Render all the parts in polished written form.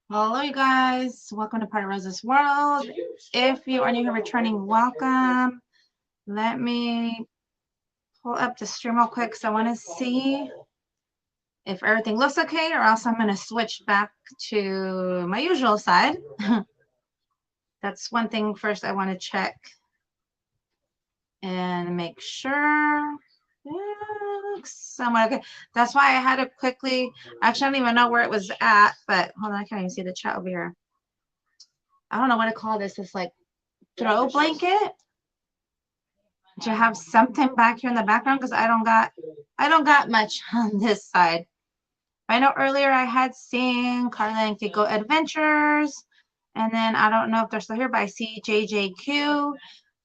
Hello, you guys. Welcome to Part of Rosa's World. If you are new here, returning, welcome. Let me pull up the stream real quick because I want to see if everything looks okay, or else I'm going to switch back to my usual side. That's one thing first I want to check and make sure. Yeah, looks somewhat okay. That's why I had to quickly, actually, I don't even know where it was at, but hold on, I can't even see the chat over here. I don't know what to call this. It's like throw blanket to have something back here in the background because I don't got much on this side. I know earlier I had seen Carla and Kiko Adventures, and then I don't know if they're still here, but I see JJQ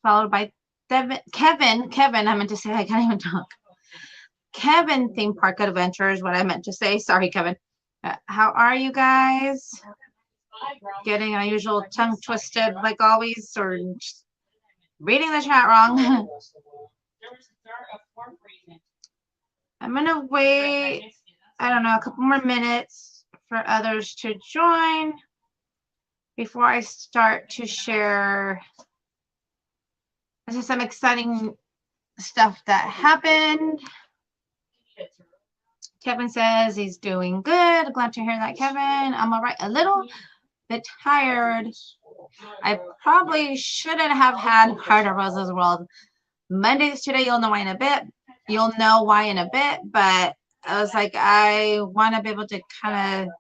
followed by Kevin. I meant to say, I can't even talk. Kevin Theme Park Adventures, what I meant to say. Sorry, Kevin. How are you guys? Getting our usual tongue twisted like always, or reading the chat wrong. I'm gonna wait, I don't know, a couple more minutes for others to join before I start to share some exciting stuff that happened. Kevin says he's doing good. Glad to hear that, Kevin. I'm all right. A little bit tired. I probably shouldn't have had Part of Rosa's World Mondays today. You'll know why in a bit. But I was like, I want to be able to kind of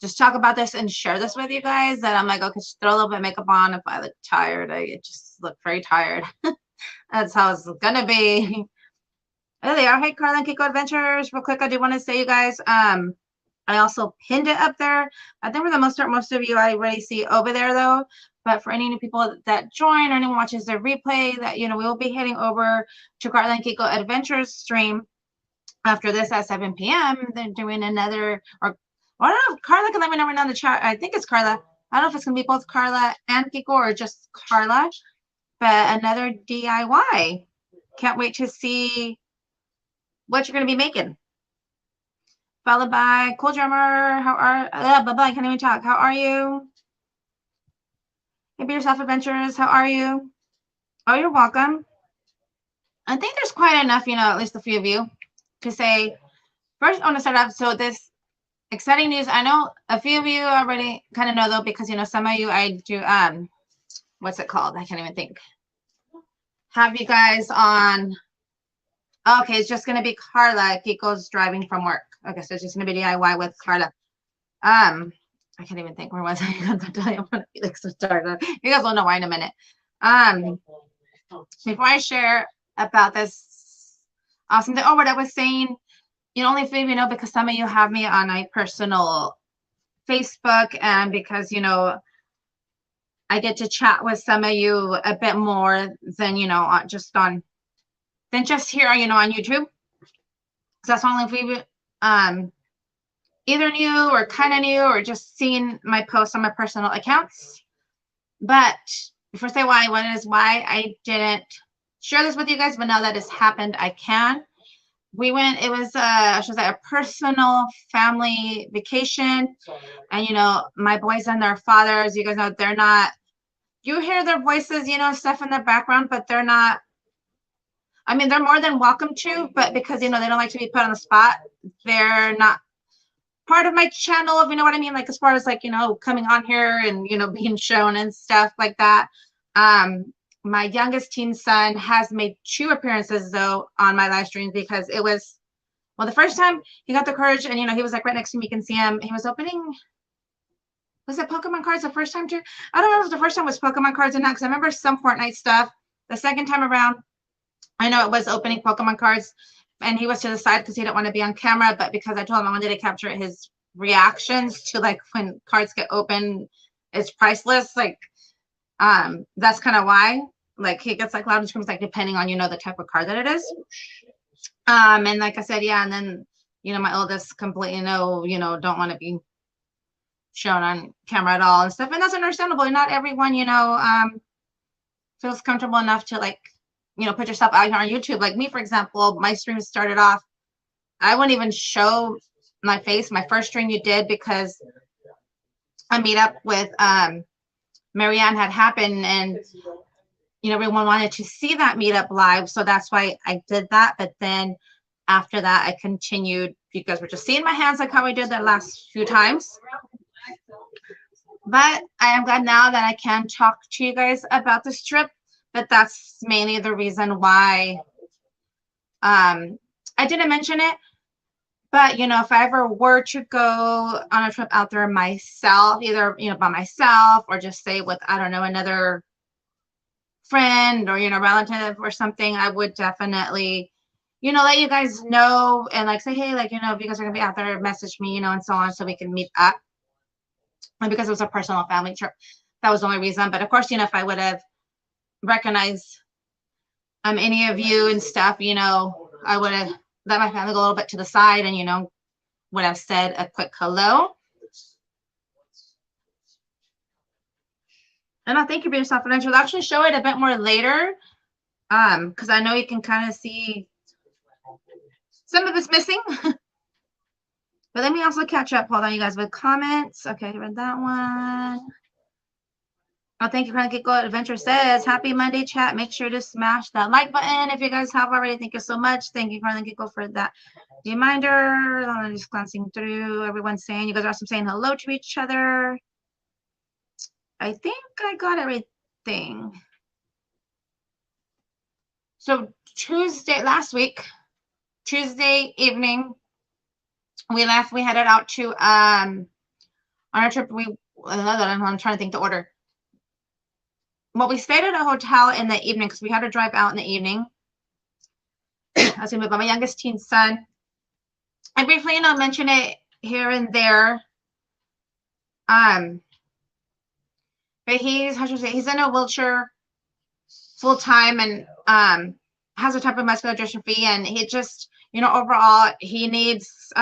just talk about this and share this with you guys. That I'm like, okay, just throw a little bit of makeup on. If I look tired, I just look very tired. That's how it's gonna be. Oh, they are. Hey, Carla and Kiko Adventures. Real quick, I do want to say, you guys, I also pinned it up there. I think for the most part, most of you I already see over there, though. But for any new people that join or anyone watches the replay, that we will be heading over to Carla and Kiko Adventures stream after this at 7 p.m. They're doing another, or I don't know. Carla can let me know right now in the chat. I think it's Carla. I don't know if it's gonna be both Carla and Kiko or just Carla. But another DIY. Can't wait to see what you're gonna be making. Followed by Cool Drummer. How are? Bye-bye. Can't even talk. How are you? Maybe Yourself Adventures. How are you? Oh, you're welcome. I think there's quite enough, at least a few of you, to say. First, I want to start off. So this exciting news. I know a few of you already kind of know, though, because some of you I do. What's it called? I can't even think. Have you guys on? Okay, it's just gonna be Carla. Kiko's driving from work. Okay, so it's just gonna be DIY with Carla. I can't even think. Where was I? I'm gonna be like so tired. You guys will know why in a minute. Before I share about this awesome thing, what I was saying, only if you know, because some of you have me on my personal Facebook, and because I get to chat with some of you a bit more than than just here, on YouTube. So that's only if we either new or kind of new, or just seeing my posts on my personal accounts. But before I say why I didn't share this with you guys, but now that it's happened, I can. We went, it was a personal family vacation, and my boys and their fathers, you guys know, they're not, you hear their voices, stuff in the background, but they're not, I mean, they're more than welcome to, but because they don't like to be put on the spot, they're not part of my channel, if you know what I mean, like as far as like coming on here and being shown and stuff like that. My youngest teen son has made 2 appearances though on my live streams, because it was, well, the first time he got the courage, and he was like right next to me, you can see him, he was opening, was it Pokemon cards the first time too? I don't know if the first time was Pokemon cards or not, because I remember some Fortnite stuff. The second time around, I know it was opening Pokemon cards, and he was to the side because he didn't want to be on camera, but because I told him I wanted to capture his reactions to like when cards get open, it's priceless. Like, that's kind of why, like, he gets like loud and screams, like depending on the type of card that it is. And like I said, yeah, and then my oldest completely don't want to be shown on camera at all and stuff, and that's understandable. Not everyone feels comfortable enough to like put yourself out here on YouTube. Like me, for example, my streams started off, I wouldn't even show my face. My first stream you did because a meetup with Marianne had happened, and everyone wanted to see that meetup live, so that's why I did that. But then after that, I continued. You guys were just seeing my hands like how I did that last few times. But I am glad now that I can talk to you guys about this trip. But that's mainly the reason why I didn't mention it. But if I ever were to go on a trip out there myself, either by myself or just say with, I don't know, another friend or relative or something, I would definitely let you guys know and like say, hey, like if you guys are gonna be out there, message me, and so on, so we can meet up. And because it was a personal family trip, that was the only reason. But of course, if I would have recognized any of you and stuff, I would have let my family go a little bit to the side and would have said a quick hello. And I thank you for your confidential. I'll actually show it a bit more later, because I know you can kind of see some of it's missing. But let me also catch up. Hold on, you guys, with comments. Okay, I read that one. Oh, thank you, Kiko. Adventure says, happy Monday, chat. Make sure to smash that like button if you guys have already. Thank you so much. Thank you, Kiko, for that reminder. I'm just glancing through. Everyone's saying, you guys are also saying hello to each other. I think I got everything. So last week, Tuesday evening, we left. We headed out to on our trip. I'm trying to think the order. Well, we stayed at a hotel in the evening because we had to drive out in the evening. I was going to move by my youngest teen son. I briefly, mention it here and there. But he's in a wheelchair full time and has a type of muscular dystrophy, and he just, overall he needs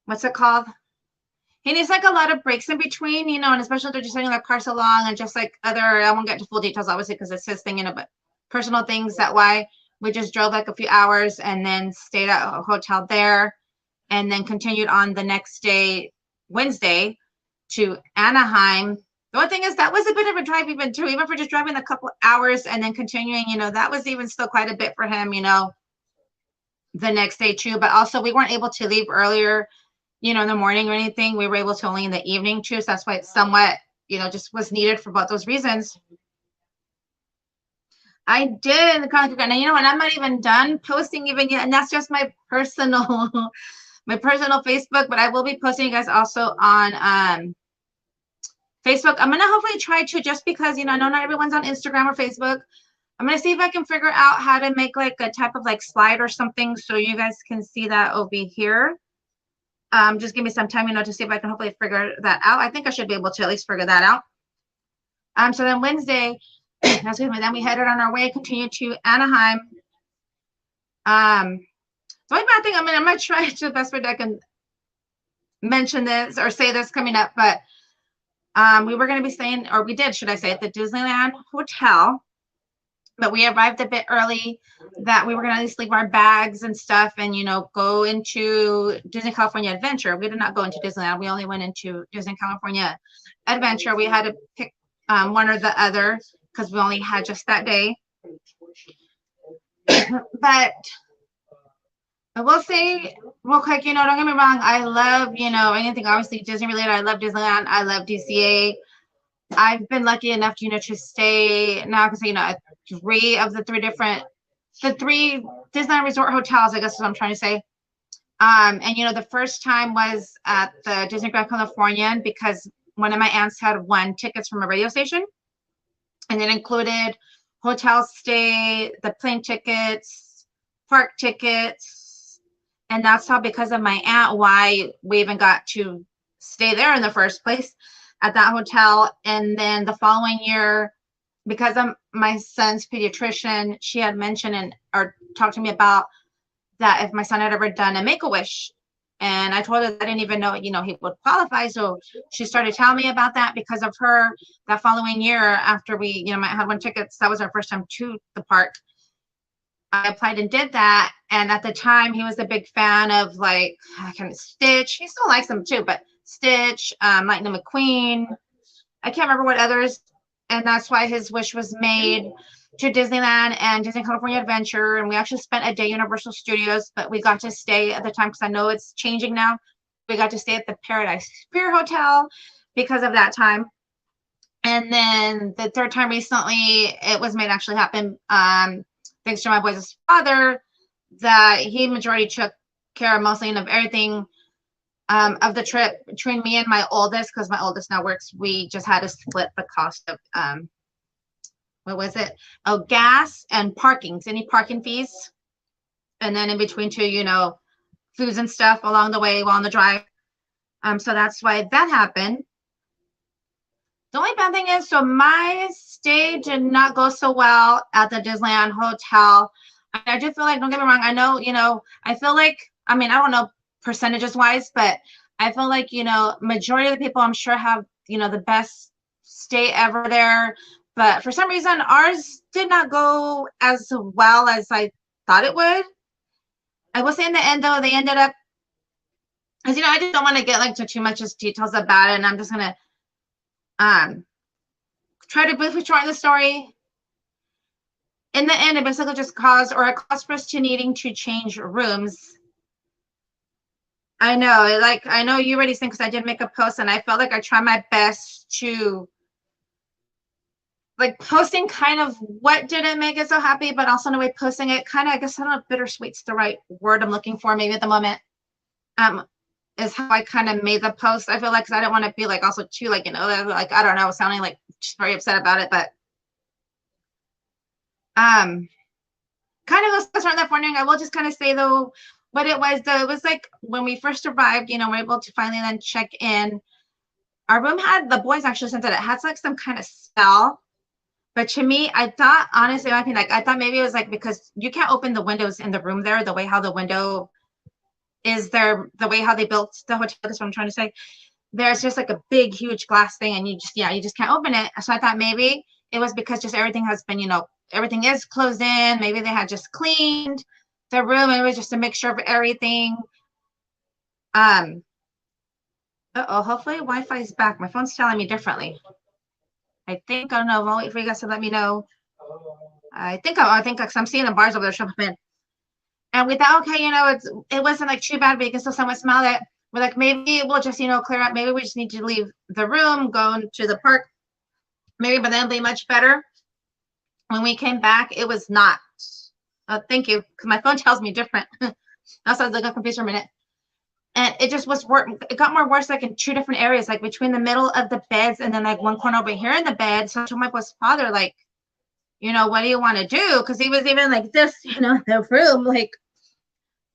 what's it called? He needs like a lot of breaks in between, and especially if they're just sending their cars along and just like I won't get into full details obviously because it's his thing, but personal things. That why we just drove like a few hours and then stayed at a hotel there and then continued on the next day, Wednesday, to Anaheim. The one thing is that was a bit of a drive even for just driving a couple hours and then continuing, that was even still quite a bit for him, the next day too. But also we weren't able to leave earlier, in the morning or anything. We were able to only in the evening too. So that's why it's somewhat, just was needed for both those reasons. I did in the contact, and and I'm not even done posting even yet. And that's just my personal, Facebook, but I will be posting you guys also on Facebook. I'm gonna hopefully try to, just because I know not everyone's on Instagram or Facebook. I'm gonna see if I can figure out how to make like a type of like slide or something so you guys can see that over here. Just give me some time, to see if I can hopefully figure that out. I think I should be able to at least figure that out. So then Wednesday, then we headed on our way, continued to Anaheim. The only bad thing, I'm gonna try to the best way that I can mention this or say this coming up, but we were going to be staying, or we did, should I say, at the Disneyland Hotel, but we arrived a bit early that we were going to at least leave our bags and stuff and, go into Disney California Adventure. We did not go into Disneyland. We only went into Disney California Adventure. We had to pick one or the other because we only had just that day. But I will say real quick, don't get me wrong. I love, anything obviously Disney related. I love Disneyland. I love DCA. I've been lucky enough, to stay now because, 3 of the 3 Disneyland Resort hotels, I guess is what I'm trying to say. And, the first time was at the Disney Grand Californian because one of my aunts had won tickets from a radio station, and it included hotel stay, the plane tickets, park tickets. And that's how, because of my aunt, why we even got to stay there in the first place at that hotel. And then the following year, because I'm my son's pediatrician, she had mentioned or talked to me about that if my son had ever done a Make-A-Wish. And I told her I didn't even know, he would qualify. So she started telling me about that because of her. That following year, after we, had won tickets, that was our first time to the park. I applied and did that. And at the time, he was a big fan of like kind of Stitch. He still likes them too, but Stitch, Lightning McQueen. I can't remember what others. And that's why his wish was made to Disneyland and Disney California Adventure. And we actually spent a day at Universal Studios, but we got to stay at the time because I know it's changing now. We got to stay at the Paradise Pier Hotel because of that time. And then the third time recently, it was made actually happen. Thanks to my boy's father, that he majority took care of mostly of everything of the trip between me and my oldest, because my oldest now works. We just had to split the cost of what was it? Oh, gas and parkings, any parking fees, and then in between too, you know, foods and stuff along the way while on the drive. So that's why that happened. The only bad thing is, so my stay did not go so well at the Disneyland Hotel. I do feel like, don't get me wrong, I know, you know, I feel like, I mean, I don't know percentages wise, but I feel like, you know, majority of the people I'm sure have, you know, the best stay ever there. But for some reason, ours did not go as well as I thought it would. I will say in the end, though, they ended up, because, you know, I just don't want to get like to too much details about it. And I'm just going to try to briefly shorten the story. In the end, it basically just caused for us to needing to change rooms. I know, like, I know you already think, because I did make a post and I felt like I tried my best to like posting kind of what didn't make it so happy, but also in a way posting it kind of, I guess, I don't know if bittersweet's the right word I'm looking for maybe at the moment, is how I kind of made the post. I feel like, because I didn't want to be like also too like, you know, like, I don't know, sounding like just very upset about it, but kind of was starting that morning. I will just kind of say though, what it was like when we first arrived, you know, we're able to finally then check in. Our room had, the boys actually said that it had like some kind of smell. But to me, I thought, honestly, I think like, I thought maybe it was like, because you can't open the windows in the room there, the way how the window is there, the way how they built the hotel, that's what I'm trying to say. There's just like a big, huge glass thing, and you just can't open it. So I thought maybe it was because just everything has been, you know, everything is closed in. Maybe they had just cleaned the room. It was just a mixture of everything. Hopefully Wi-Fi is back. My phone's telling me differently. I think, I don't know. I'll wait for you guys to let me know. I think because I'm seeing the bars over there showing up in. And we thought, okay, you know, it wasn't like too bad, but you can still somewhat smell it. We're like, maybe we'll just, you know, clear up. Maybe we just need to leave the room, go into the park. Maybe, but then it'll be much better. When we came back, it was not. Thank you, because my phone tells me different. Also, I was like confused for a minute. And it just was worse. It got more worse, like in two different areas, like between the middle of the beds and then like one corner over here in the bed. So I told my boy's father, like, you know, what do you want to do? Because he was even like this, you know, the room. Like,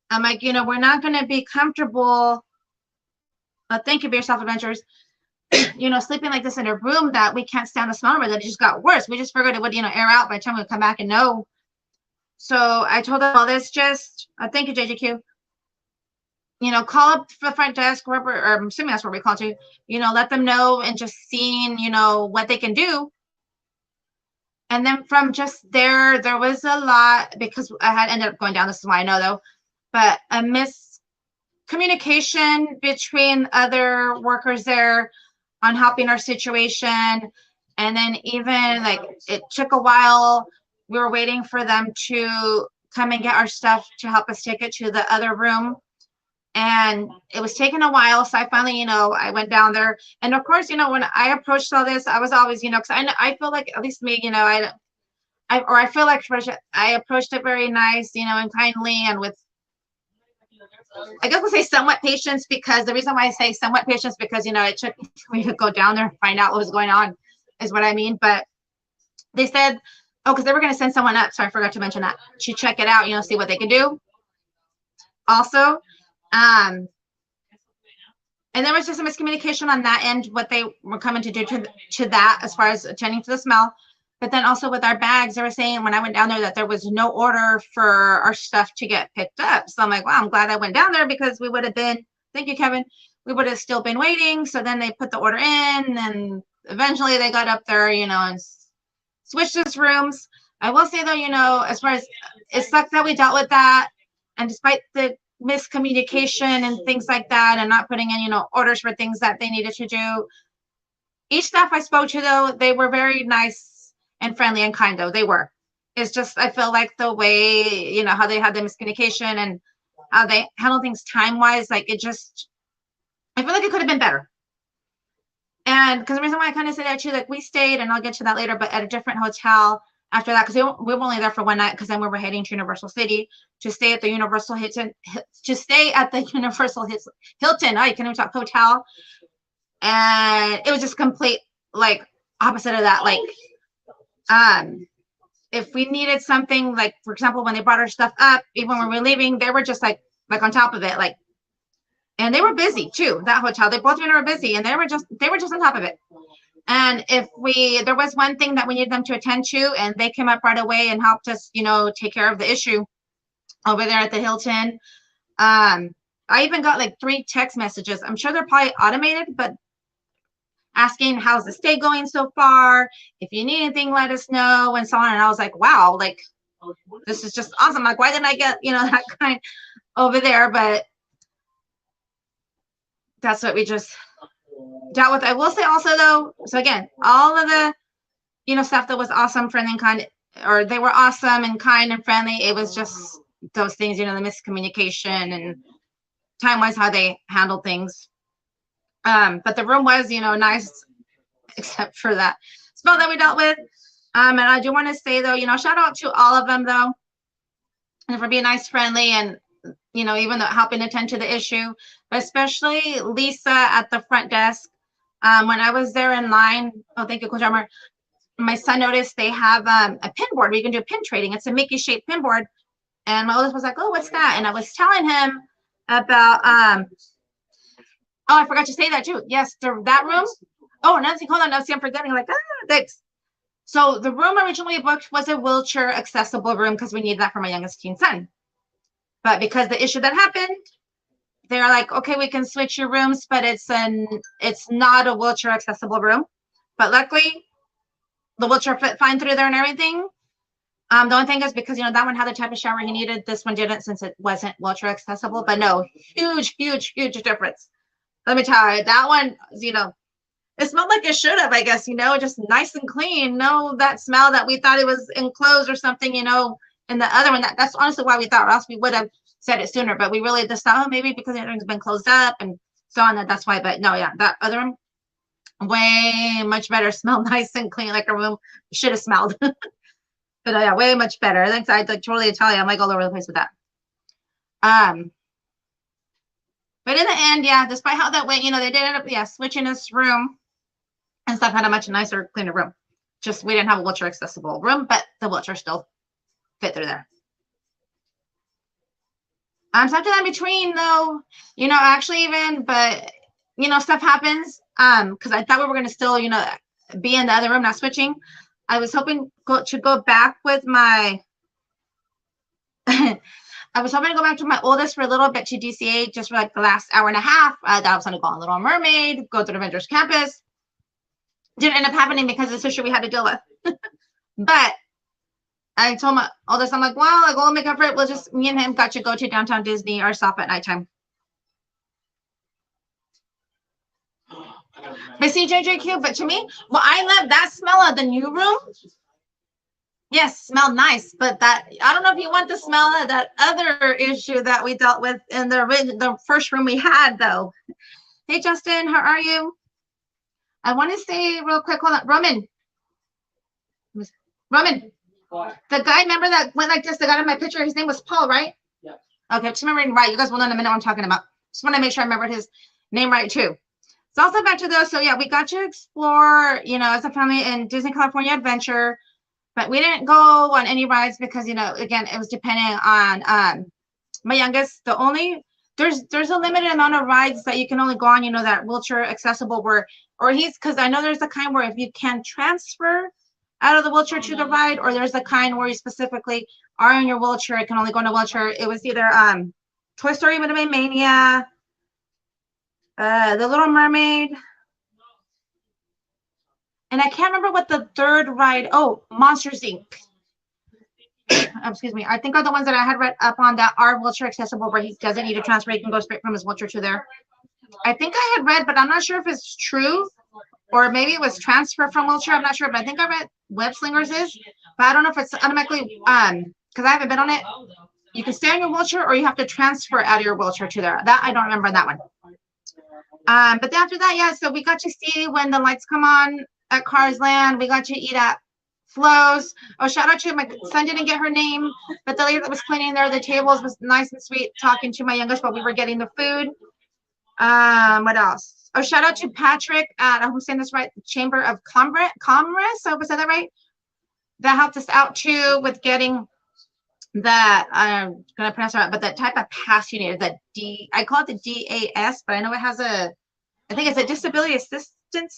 I'm like, you know, we're not going to be comfortable. Thank you for your self adventures. You know, sleeping like this in a room that we can't stand the smell of, that it just got worse. We just figured it would, you know, air out by the time we come back and know. So I told them, well, this just, thank you, JJQ. You know, call up the front desk, wherever, or I'm assuming that's where we call to, you know, let them know and just seeing, you know, what they can do. And then from just there was a lot, because I had ended up going down, this is why I know though, but a miscommunication between other workers there on helping our situation. And then even like, it took a while. We were waiting for them to come and get our stuff to help us take it to the other room. And it was taking a while. So I finally, you know, I went down there. And of course, you know, when I approached all this, I was always, you know, because I feel like, at least me, you know, I feel like I approached it very nice, you know, and kindly, and with, I guess we'll say somewhat patience, because the reason why I say somewhat patience, because, you know, it took me to go down there and find out what was going on, is what I mean. But they said, oh, because they were going to send someone up. So I forgot to mention that, to check it out, you know, see what they can do. Also, and there was just a miscommunication on that end, what they were coming to do to that, as far as attending to the smell. But then also with our bags, they were saying when I went down there that there was no order for our stuff to get picked up. So I'm like, wow, I'm glad I went down there, because we would have been, thank you, Kevin, we would have still been waiting. So then they put the order in, and eventually they got up there, you know, and switched us rooms. I will say though, you know, as far as it sucked that we dealt with that. And despite the miscommunication and things like that, and not putting in, orders for things that they needed to do, each staff I spoke to, though, they were very nice and friendly and kind, though. They were. It's just, I feel like the way, how they had the miscommunication and how they handle things time-wise, like it just, I feel like it could have been better. And because the reason why I kind of say that too, like we stayed, and I'll get to that later, but at a different hotel after that, because we were only there for one night, because then we were heading to Universal City to stay at the Universal Hilton, Hilton. I can't even talk, hotel. And it was just complete, like, opposite of that. Like, if we needed something, like, for example, when they brought our stuff up, even when we were leaving, they were just like on top of it, like, and they were busy too, that hotel. They both were busy, and they were just on top of it. And if there was one thing that we needed them to attend to, and they came up right away and helped us, take care of the issue over there at the Hilton. I even got like 3 text messages. I'm sure they're probably automated, but asking how's the stay going so far, if you need anything, let us know, and so on. And I was like, wow, like, this is just awesome. Like, why didn't I get, that kind over there? But that's what we just dealt with. I will say also, though, so again, all of the, stuff that was awesome, friendly, and kind, or they were awesome and kind and friendly. It was just those things, the miscommunication and time-wise how they handled things. But the room was, nice, except for that smell that we dealt with. And I do want to say, though, shout out to all of them, though, and for being nice, friendly, and, even though helping attend to the issue, but especially Lisa at the front desk. When I was there in line, oh, thank you, Coach Armour, my son noticed they have a pin board where you can do pin trading. It's a Mickey-shaped pin board. And my oldest was like, oh, what's that? And I was telling him about, oh, I forgot to say that, too. Yes, that room. Oh, Nancy, hold on, Nancy, I'm forgetting. Like, thanks. So the room originally booked was a wheelchair accessible room, because we needed that for my youngest teen son. But because the issue that happened, they're like, okay, we can switch your rooms, but it's not a wheelchair accessible room. But luckily, the wheelchair fit fine through there and everything. The only thing is, because that one had the type of shower he needed, this one didn't, since it wasn't wheelchair accessible. But no, huge difference. Let me tell you, that one, it smelled like it should have, I guess, just nice and clean. No, that smell that we thought it was enclosed or something, and the other one, that's honestly why we thought, or else we would have said it sooner. But we really just thought, maybe because everything's been closed up and so on, that's why. But no, yeah, that other one, way much better. Smelled nice and clean, like a room should have smelled. But yeah, way much better. I think I'd like totally tell you, I'm like all over the place with that. But in the end, yeah, despite how that went, they did end up, switching this room and stuff, had a much nicer, cleaner room. Just we didn't have a wheelchair accessible room, but the wheelchair still fit through there. Something in between, though, actually even, but stuff happens. Because I thought we were gonna still, be in the other room, not switching. I was hoping to go back with my. I was hoping to go back to my oldest for a little bit to DCA, just for like the last hour and a half. That was going to go on Little Mermaid, go to the Avengers Campus. Didn't end up happening because of this issue we had to deal with. But I told my oldest, I'm like, well, I will make up for it. We'll just, me and him got to go to Downtown Disney ourselves at nighttime. But see, JJQ, but to me, well, I love that smell of the new room. Yes, smelled nice, but that, I don't know if you want the smell of that other issue that we dealt with in the first room we had, though. Hey, Justin, how are you? I want to say real quick, hold on, Roman, the guy, remember that went like this, the guy in my picture, his name was Paul, right? Yeah. Okay, just remembering right. You guys will know in a minute what I'm talking about. Just want to make sure I remembered his name right, too. So also back to those. So yeah, we got to explore, as a family in Disney California Adventure, but we didn't go on any rides because, again, it was depending on my youngest. There's a limited amount of rides that you can only go on, that wheelchair accessible because I know there's a kind where if you can transfer out of the wheelchair to the ride, or there's the kind where you specifically are in your wheelchair, it can only go in a wheelchair. It was either Toy Story would have been Mania, The Little Mermaid, and I can't remember what the third ride. Oh, Monsters Inc. excuse me, I think are the ones that I had read up on that are wheelchair accessible, where he doesn't need a transfer. He can go straight from his wheelchair to there. I think I had read, but I'm not sure if it's true, or maybe it was transfer from wheelchair. I'm not sure, but I think I read Web Slingers is, but I don't know if it's automatically, because I haven't been on it. You can stay in your wheelchair, or you have to transfer out of your wheelchair to there. That I don't remember that one. But then after that, yeah, so we got to see when the lights come on at Cars Land. We got to eat at Flo's. Oh, shout out to my son, didn't get her name, but the lady that was cleaning there, the tables was nice and sweet, talking to my youngest while we were getting the food. What else? Oh, shout out to Patrick at, I hope I'm saying this right, the Chamber of Commerce. I hope I said that right. That helped us out too with getting that, I'm gonna pronounce it right, but that type of pass you need, that I call it the DAS, but I know it has a, I think it's a disability assistance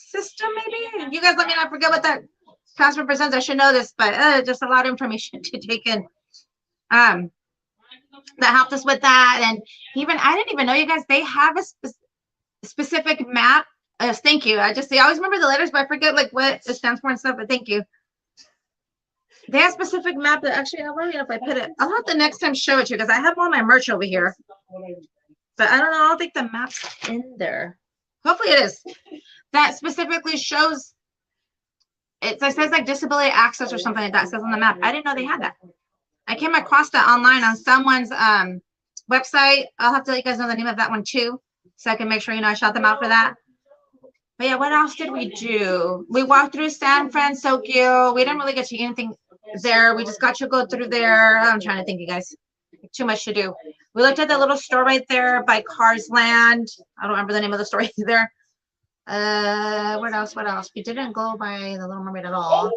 system, maybe. You guys let me know, I forget what that pass represents. I should know this, but just a lot of information to take in. That helped us with that. And even, I didn't even know, you guys, they have a specific map. Thank you. I always remember the letters, but I forget like what it stands for and stuff, but thank you. They have a specific map that actually, I don't know if I put it. I'll have to next time show it to you, because I have all my merch over here. But I don't know. I don't think the map's in there. Hopefully it is. That specifically shows, it says like disability access or something like that. It says on the map. I didn't know they had that. I came across that online on someone's website. I'll have to let you guys know the name of that one too, so I can make sure, you know, I shout them out for that. But yeah, what else did we do? We walked through San Francisco. We didn't really get to eat anything there. We just got to go through there. I'm trying to think, you guys. Too much to do. We looked at the little store right there by Cars Land. I don't remember the name of the store either. What else? What else? We didn't go by the Little Mermaid at all.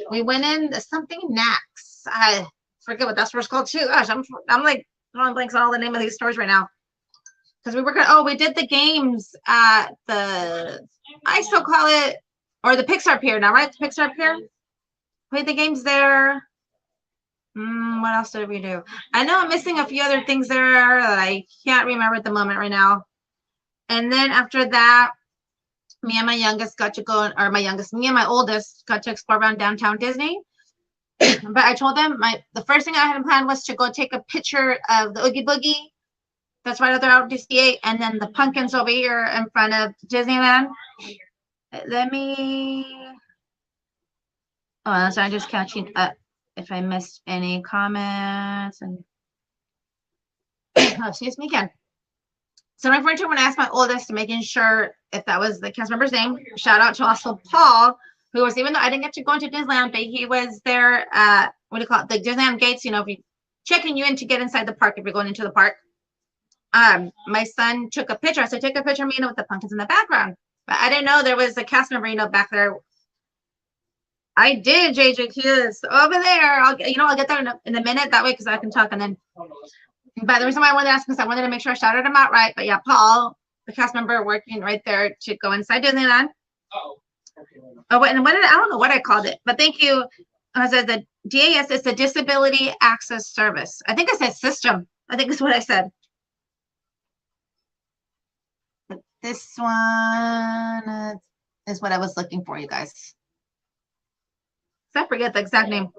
We went in something next. I forget what that store's called too. Gosh, I'm like drawing blanks on all the name of these stores right now. Because we were gonna, oh, we did the games at the, I still call it, or the Pixar Pier now, right? The Pixar Pier. Played the games there. What else did we do? I know I'm missing a few other things there that I can't remember at the moment right now. And then after that, me and my youngest got to go, or me and my oldest got to explore around downtown Disney. But I told them the first thing I had in plan was to go take a picture of the Oogie Boogie. That's right out there out DCA, and then the pumpkins over here in front of Disneyland. Let me. Oh, so I'm just catching up if I missed any comments. And oh, excuse me again. So my friend when I asked my oldest, making sure if that was the cast member's name. Shout out to also Paul, who was, even though I didn't get to go into Disneyland, but he was there at, what do you call it, the Disneyland gates. You know, if you checking you in to get inside the park, if you're going into the park. My son took a picture. I said, take a picture of me, you know, with the pumpkins in the background. But I didn't know there was a cast member, you know, back there. I did, JJ. He is over there. I'll get there in a minute. That way, because I can talk. And then, but the reason why I wanted to ask is I wanted to make sure I shouted him out right. But yeah, Paul, the cast member working right there to go inside Disneyland. Oh, and what did I don't know what I called it, but thank you. I said the DAS is the Disability Access Service. I think I said system. I think that's what I said. This one is what I was looking for, you guys. So I forget the exact name.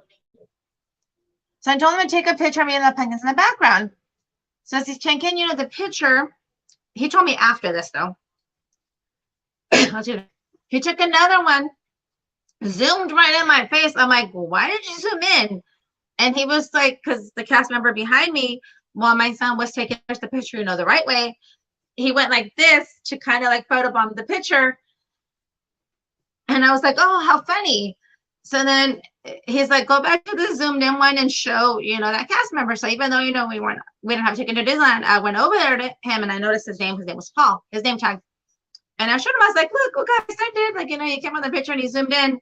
So I told him to take a picture of me and the pumpkins in the background. So as he's taking, you know, the picture, he told me after this though. He took another one, zoomed right in my face. I'm like, well, why did you zoom in? And he was like, because the cast member behind me, while my son was taking the picture, you know, the right way, he went like this to kind of like photobomb the picture. And I was like, oh, how funny. So then he's like, go back to the zoomed in one and show, you know, that cast member. So even though, you know, we didn't have ticket to Disneyland, I went over there to him and I noticed his name. His name was Paul, his name tag. And I showed him, I was like, look, what guys I did. Like, you know, he came on the picture and he zoomed in.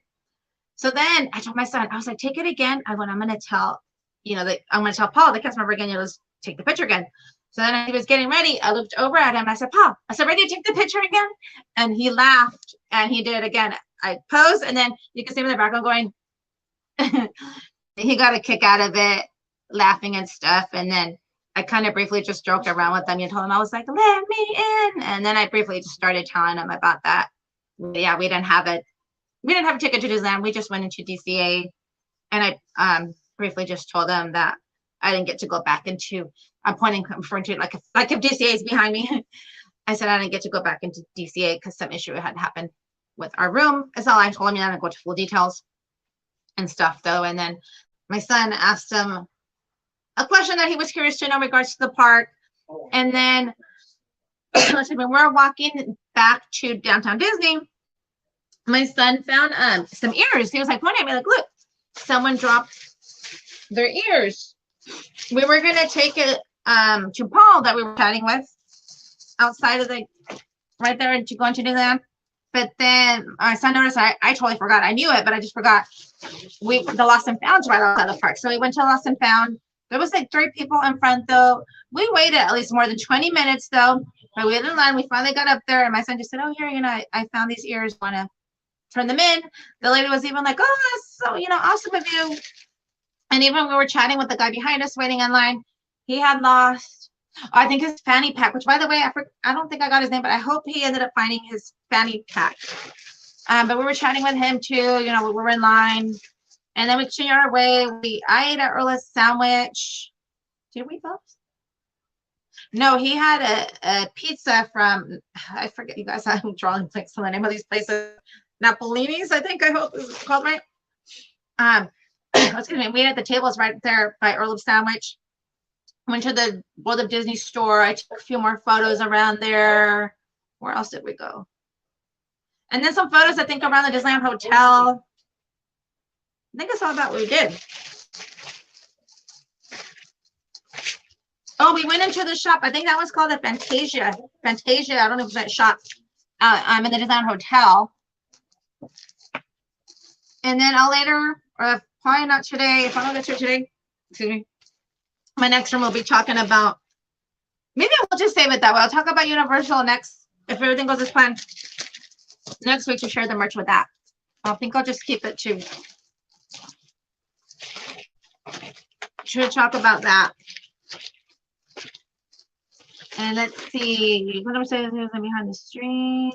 So then I told my son, I was like, take it again. I'm going to tell, you know, I'm going to tell Paul, the cast member again, you know, let's take the picture again. So then he was getting ready. I looked over at him and I said, Paul, I said, ready to take the picture again? And he laughed and he did again. I posed and then you can see him in the background going, he got a kick out of it, laughing and stuff. And then I kind of briefly just joked around with them. You told him, I was like, let me in. And then I briefly just started telling him about that. Yeah, we didn't have a ticket to Disneyland. We just went into DCA and I briefly just told them that I didn't get to go back into, I'm pointing, referring to like if DCA is behind me. I said I didn't get to go back into DCA because some issue had happened with our room. That's all I told him. I didn't go to full details and stuff though. And then my son asked him a question that he was curious to know in regards to the park. And then when we're walking back to downtown Disney, my son found some ears. He was like pointing at me like, look, someone dropped their ears. We were gonna take it to Paul that we were chatting with outside of the right there and to go into Disneyland. But then my son noticed I totally forgot. I knew it, but I just forgot. The Lost and Found's right outside the park. So we went to Lost and Found. There was like 3 people in front though. We waited at least more than 20 minutes though. But we waited in line. We finally got up there and my son just said, oh, here, I found these ears. Want to turn them in? The lady was even like, oh, that's so, awesome of you. And even we were chatting with the guy behind us waiting in line. He had lost, I think, his fanny pack, which by the way, I don't think I got his name, but I hope he ended up finding his fanny pack. But we were chatting with him too. We were in line. And then we continued our way. I ate at Earl's sandwich. Did we both? No, he had a pizza from, I forget, you guys, I'm drawing blanks on the name of these places. Napolini's, I think, I hope is called right. Excuse me, we ate at the tables right there by Earl's Sandwich. Went to the World of Disney store. I took a few more photos around there. Where else did we go? And then some photos, I think, around the Disneyland Hotel. I think that's all about what we did. Oh, we went into the shop. I think that was called the Fantasia. Fantasia, I don't know if it's that shop. I'm in the Disneyland Hotel. And then I'll later, or probably not today, if I don't get to it today, excuse me, my next room will be talking about, maybe we'll just save it that way. I'll talk about Universal next, if everything goes as planned, next week to share the merch with that. I think I'll just keep it to talk about that. And let's see, what I'm saying is behind the screen.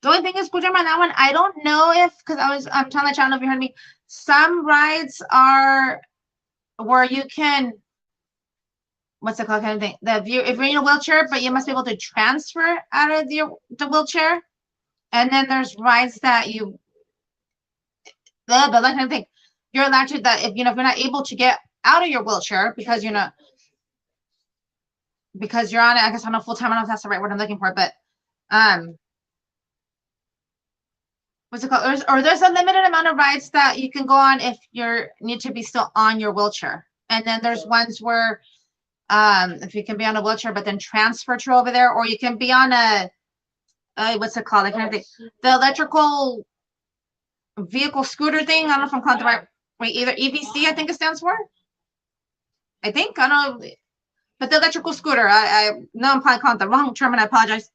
The only thing is, Pooja, on that one, I don't know if, because I'm telling the channel if you heard me, some rides are where you can, what's it called, kind of thing, if you're in a wheelchair, but you must be able to transfer out of the wheelchair. And then there's rides that that kind of thing. You're allowed to, that if you're not able to get out of your wheelchair because you're on it, I guess on a full time, I don't know if that's the right word I'm looking for, but what's it called? There's a limited amount of rides that you can go on if you need to be still on your wheelchair. And then there's ones where if you can be on a wheelchair but then transfer to over there, or you can be on a what's it called? I kind of think the electrical vehicle scooter thing. I don't know if I'm calling it the right way, either EVC, I think it stands for. I don't know, but the electrical scooter. I know I'm probably calling it the wrong term, and I apologize.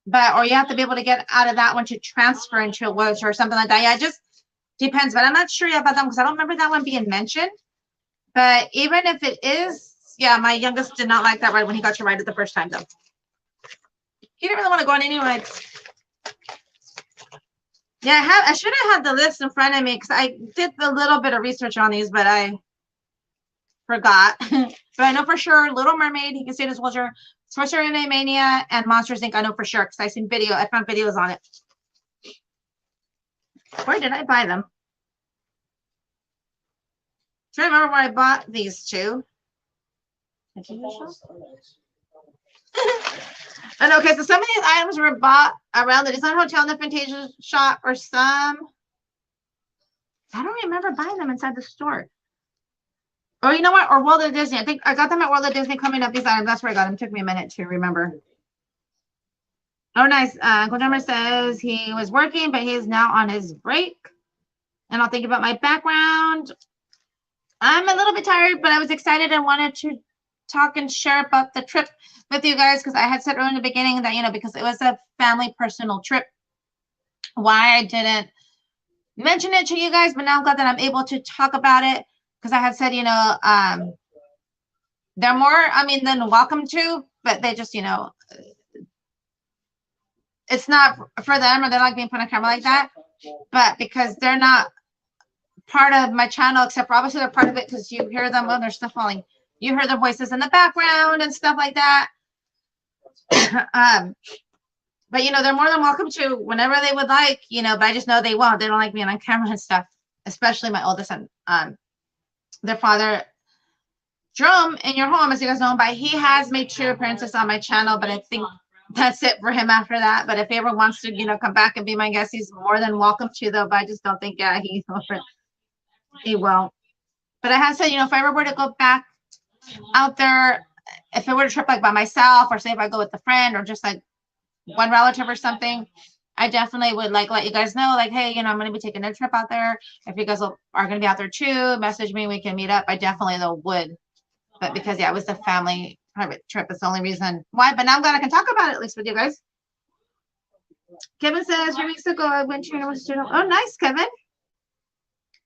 But or you have to be able to get out of that one to transfer into a wheelchair or something like that. Yeah, it just depends. But I'm not sure about that because I don't remember that one being mentioned. But even if it is, yeah, my youngest did not like that ride when he got to ride it the first time though. He didn't really want to go on any rides. Yeah, I should have had the list in front of me because I did a little bit of research on these, but I forgot. But I know for sure Little Mermaid, he can stay in his wheelchair. Sorcerer Mania and Monsters Inc. I know for sure because I found videos on it. Where did I buy them? I'm trying to remember where I bought these two. And okay, so some of these items were bought around the Disneyland Hotel in the Fantasia shop, or some I don't remember buying them inside the store. Or you know what? Or World of Disney. I think I got them at World of Disney coming up. These items. That's where I got them. It took me a minute to remember. Oh, nice. Uncle Drummer says he was working, but he is now on his break. And I'll think about my background. I'm a little bit tired, but I was excited and wanted to talk and share about the trip with you guys because I had said earlier in the beginning that, because it was a family personal trip, why I didn't mention it to you guys, but now I'm glad that I'm able to talk about it because I had said, they're more, than welcome to, but they just, it's not for them or they're not being put on camera like that, but because they're not part of my channel, except for obviously they're part of it because you hear them when there's stuff falling. You hear their voices in the background and stuff like that. But you know, they're more than welcome to whenever they would like, you know, but I just know they won't. They don't like being on camera and stuff, especially my oldest son. Their father, Jerome, in your home, as you guys know him by, he has made 2 appearances on my channel, but I think that's it for him after that. But if he ever wants to, you know, come back and be my guest, he's more than welcome to, though. But I just don't think, yeah, he won't. But I have said, you know, if I ever were to go back out there, if I were to trip like by myself, or say if I go with a friend or just like one relative or something, I definitely would like let you guys know, like, hey, you know, I'm going to be taking a trip out there. If you guys are going to be out there too, message me. We can meet up. I definitely though would. But because, yeah, it was the family private trip. It's the only reason why. But now I'm glad I can talk about it at least with you guys. Kevin says 3 weeks ago I went to University. Oh, nice, Kevin.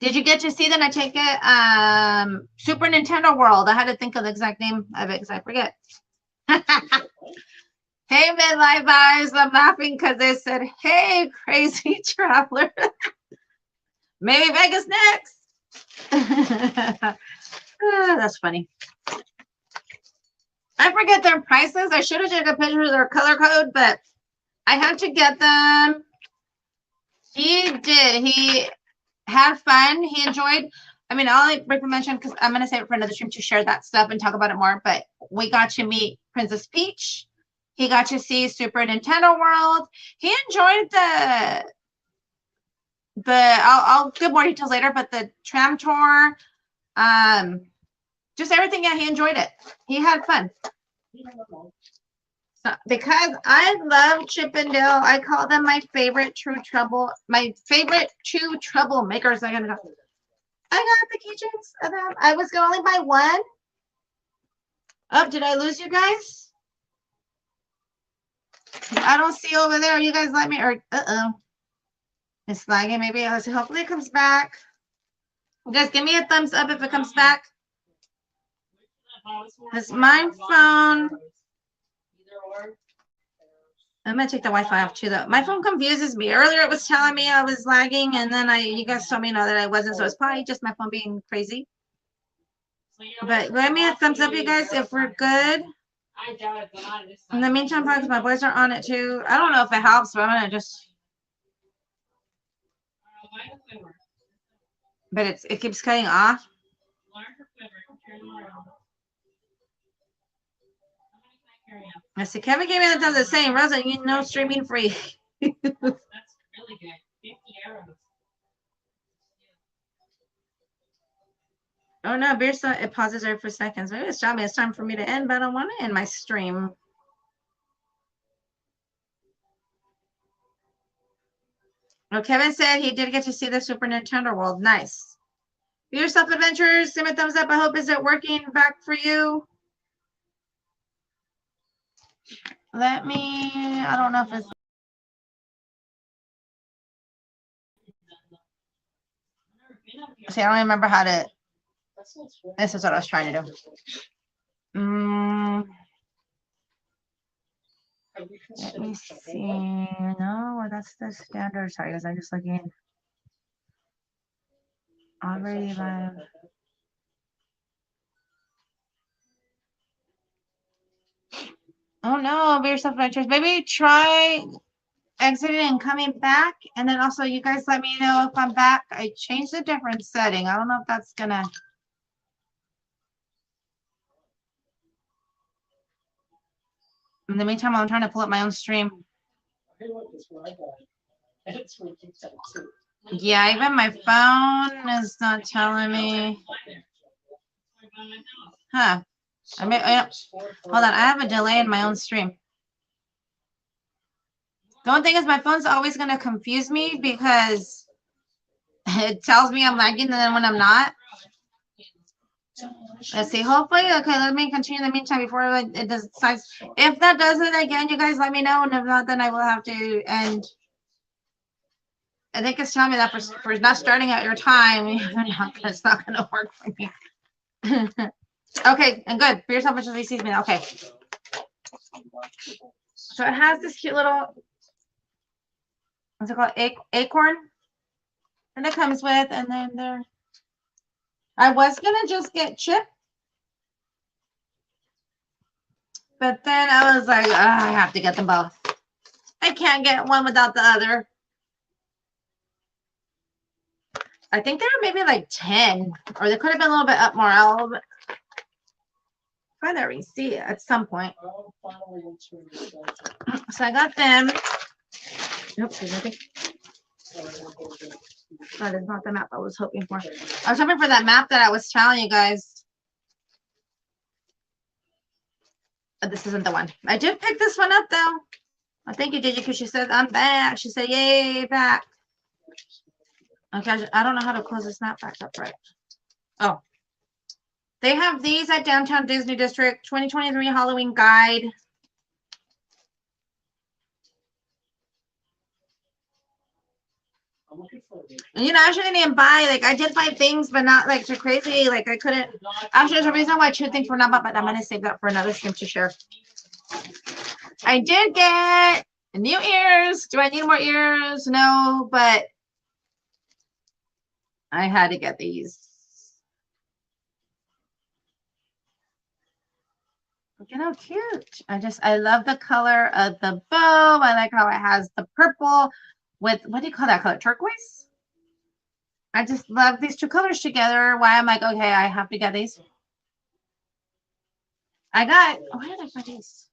Did you get to see them? I take it. Super Nintendo World. I had to think of the exact name of it because I forget. Hey, midlife eyes. I'm laughing because they said, hey, crazy traveler. Maybe Vegas next. That's funny. I forget their prices. I should have taken a picture of their color code, but I had to get them. He did. He had fun. He enjoyed. I mean, I'll briefly mention because I'm going to save it for another stream to share that stuff and talk about it more. But we got to meet Princess Peach. He got to see Super Nintendo World. He enjoyed I'll give more details later, but the tram tour, just everything. Yeah, he enjoyed it. He had fun. So, because I love Chip and Dale, I call them my favorite two troublemakers. I got the keychains of them. I was going to only buy one. Oh, did I lose you guys? I don't see over there. You guys let me, or it's lagging. Maybe hopefully it comes back. You guys, give me a thumbs up if it comes back. It's my phone. I'm gonna take the Wi-Fi off too, though. My phone confuses me. Earlier, it was telling me I was lagging, and then you guys told me no that I wasn't. So it's probably just my phone being crazy. But give me a thumbs up, you guys, if we're good. In the meantime, because my boys are on it too. I don't know if it helps, but I'm gonna just. But it keeps cutting off. I see. Kevin gave me that does the same. Rosa, you know, streaming free. That's really good. 50 euros. Oh no, beer so it pauses there for seconds. Maybe it's telling me it's time for me to end, but I don't want to end my stream. Oh, Kevin said he did get to see the Super Nintendo World. Nice. Beer Self Adventures, give me a thumbs up. I hope is it working back for you. Let me, I don't know if it's. See, I don't remember how to. This is what I was trying to do. Let me see. No, that's the standard. Sorry, guys. I'm just looking. Already live. Oh no, Beer Self Adventures. Maybe try exiting and coming back, and then also you guys let me know if I'm back. I changed a different setting. I don't know if that's gonna. In the meantime, I'm trying to pull up my own stream. Yeah, even my phone is not telling me. Huh. Hold on, I have a delay in my own stream. The only thing is my phone's always going to confuse me because it tells me I'm lagging and then when I'm not. Let's see. Hopefully, okay, let me continue in the meantime before it decides. If that does it again, you guys let me know. And if not, then I will have to end. I think it's telling me that for not starting at your time, it's not going to work for me. Okay, and good. For yourself, which receives me. Okay. So it has this cute little, what's it called? Acorn. And it comes with, and then there. I was gonna just get Chip, but then I was like, I have to get them both. I can't get one without the other. I think they were maybe like 10, or they could have been a little bit up more. I'll find that receipt at some point. So I got them. Oops, that is not the map I was hoping for. I was hoping for that map that I was telling you guys. But this isn't the one. I did pick this one up though. I thank you, Gigi, because she said I'm back. She said, "Yay, back." Okay, I don't know how to close this map back up right. Oh, they have these at Downtown Disney District 2023 Halloween Guide. You know, I shouldn't even buy, like, I did buy things, but not like too crazy. Like, I couldn't. Actually, there's a reason why 2 things were not bought, but I'm going to save that for another stream to share. I did get new ears. Do I need more ears? No, but I had to get these. Look at how cute. I love the color of the bow. I like how it has the purple with, what do you call that color? Turquoise? I just love these two colors together. Why I'm like, okay, I have to get these. I got, where did I find these?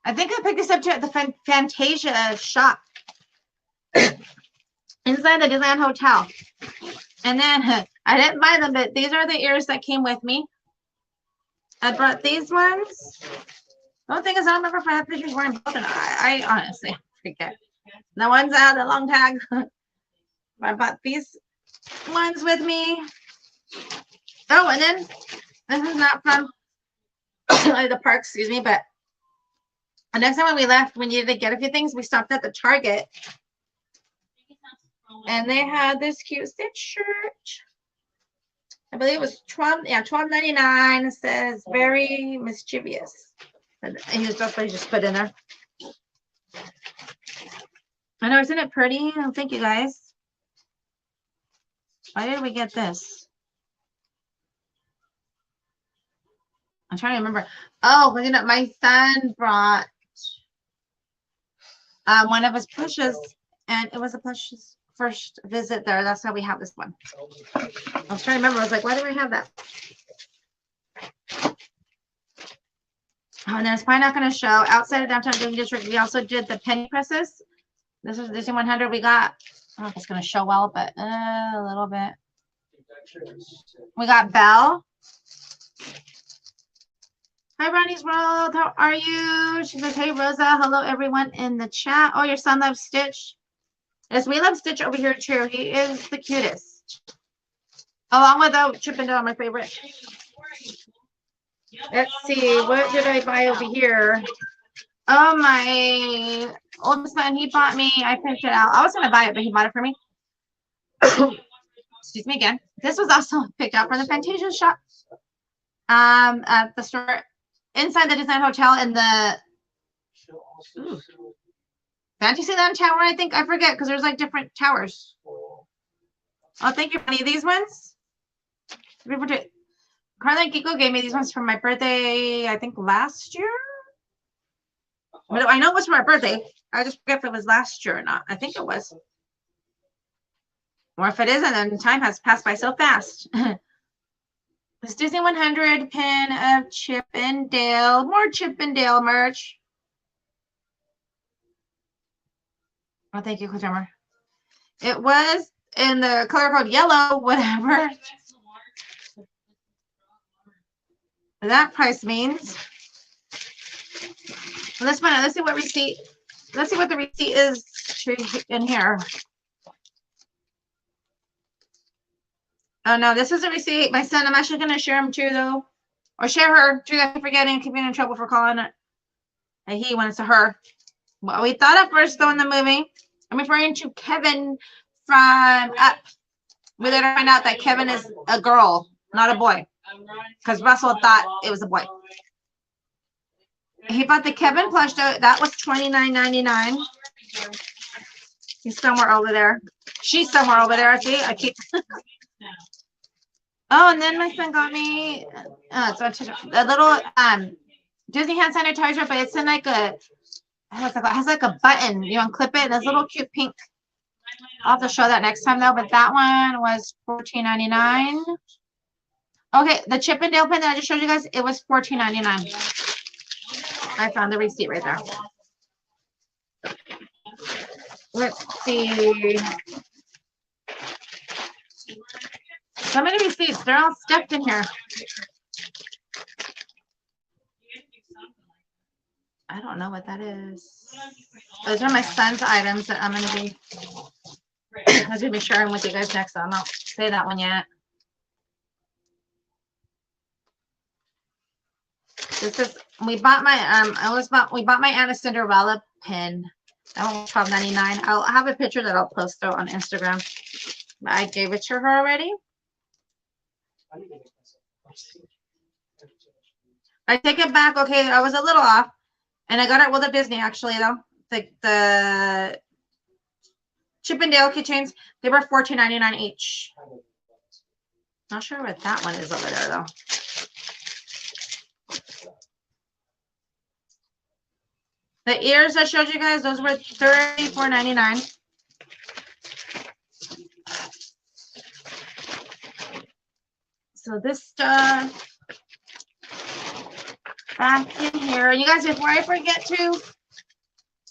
I think I picked this up at the Fantasia shop inside the Disneyland Hotel. And then I didn't buy them, but these are the ears that came with me. I brought these ones. The only thing is, I don't remember if I have pictures wearing both or not. I honestly forget. The ones that have the long tag. I bought these ones with me. Oh, and then this is not from the park, excuse me, but the next time when we left, we needed to get a few things. We stopped at the Target, and they had this cute Stitch shirt. I believe it was $12.99. It says very mischievous. And he was just put in there. I know, isn't it pretty? Oh, thank you guys. Why did we get this? I'm trying to remember. Oh, you know, my son brought one of his plushes, and it was a plush's first visit there. That's how we have this one. I was trying to remember. I was like, why do we have that? Oh, and then it's probably not going to show. Outside of Downtown Disney District, we also did the penny presses. This is Disney 100. We got, I don't know if it's going to show well, but a little bit. We got Belle. Hi, Ronnie's World. How are you? She says, hey, Rosa. Hello, everyone in the chat. Oh, your son loves Stitch. Yes, we love Stitch over here, too. He is the cutest. Along with Chip and Dale, my favorite. Let's see. What did I buy over here? Oh, my oldest son, he bought me. I printed it out. I was going to buy it, but he bought it for me. Excuse me again. This was also picked out from the Fantasia shop. At the store inside the Disneyland Hotel in the Fantasyland Tower, I think. I forget because there's like different towers. Oh, thank you, honey. These ones. Carla and Kiko gave me these ones for my birthday, I think last year. But I know it was for my birthday. I just forget if it was last year or not. I think it was. Or if it isn't, then time has passed by so fast. This Disney 100 pin of Chip and Dale. More Chip and Dale merch. Oh, thank you, Customer. It was in the color code yellow, whatever that price means. Let's find out. Let's see what receipt. Let's see what the receipt is in here. Oh no, this is a receipt. My son, I'm actually gonna share him too, though, or share her too. I'm forgetting, keeping in trouble for calling it a he when it's a her. Well, we thought at first though in the movie. I'm referring to Kevin from Up. We later find out that Kevin is a girl, not a boy, because Russell thought it was a boy. He bought the Kevin plush though. That was $29.99. He's somewhere over there. She's somewhere over there. I see. I keep. Oh, and then my son got me a little Disney hand sanitizer, but it's in like a it has like a button. You unclip it, and it's a little cute pink. I'll have to show that next time though. But that one was $14.99. Okay, the Chip and Dale pen that I just showed you guys, it was $14.99. I found the receipt right there. Let's see. So many receipts. They're all stuffed in here. I don't know what that is. Those are my son's items that I'm going to be sharing with you guys next. So I won't say that one yet. This is, we bought my, we bought my Anna Cinderella pin. That one was $12.99. I'll have a picture that I'll post though on Instagram. I gave it to her already. I take it back. Okay, I was a little off. And I got it with a Disney actually though. The Chip and Dale keychains, they were $14.99 each. Not sure what that one is over there though. The ears I showed you guys, those were $34.99. So this stuff back in here. You guys, before I forget to,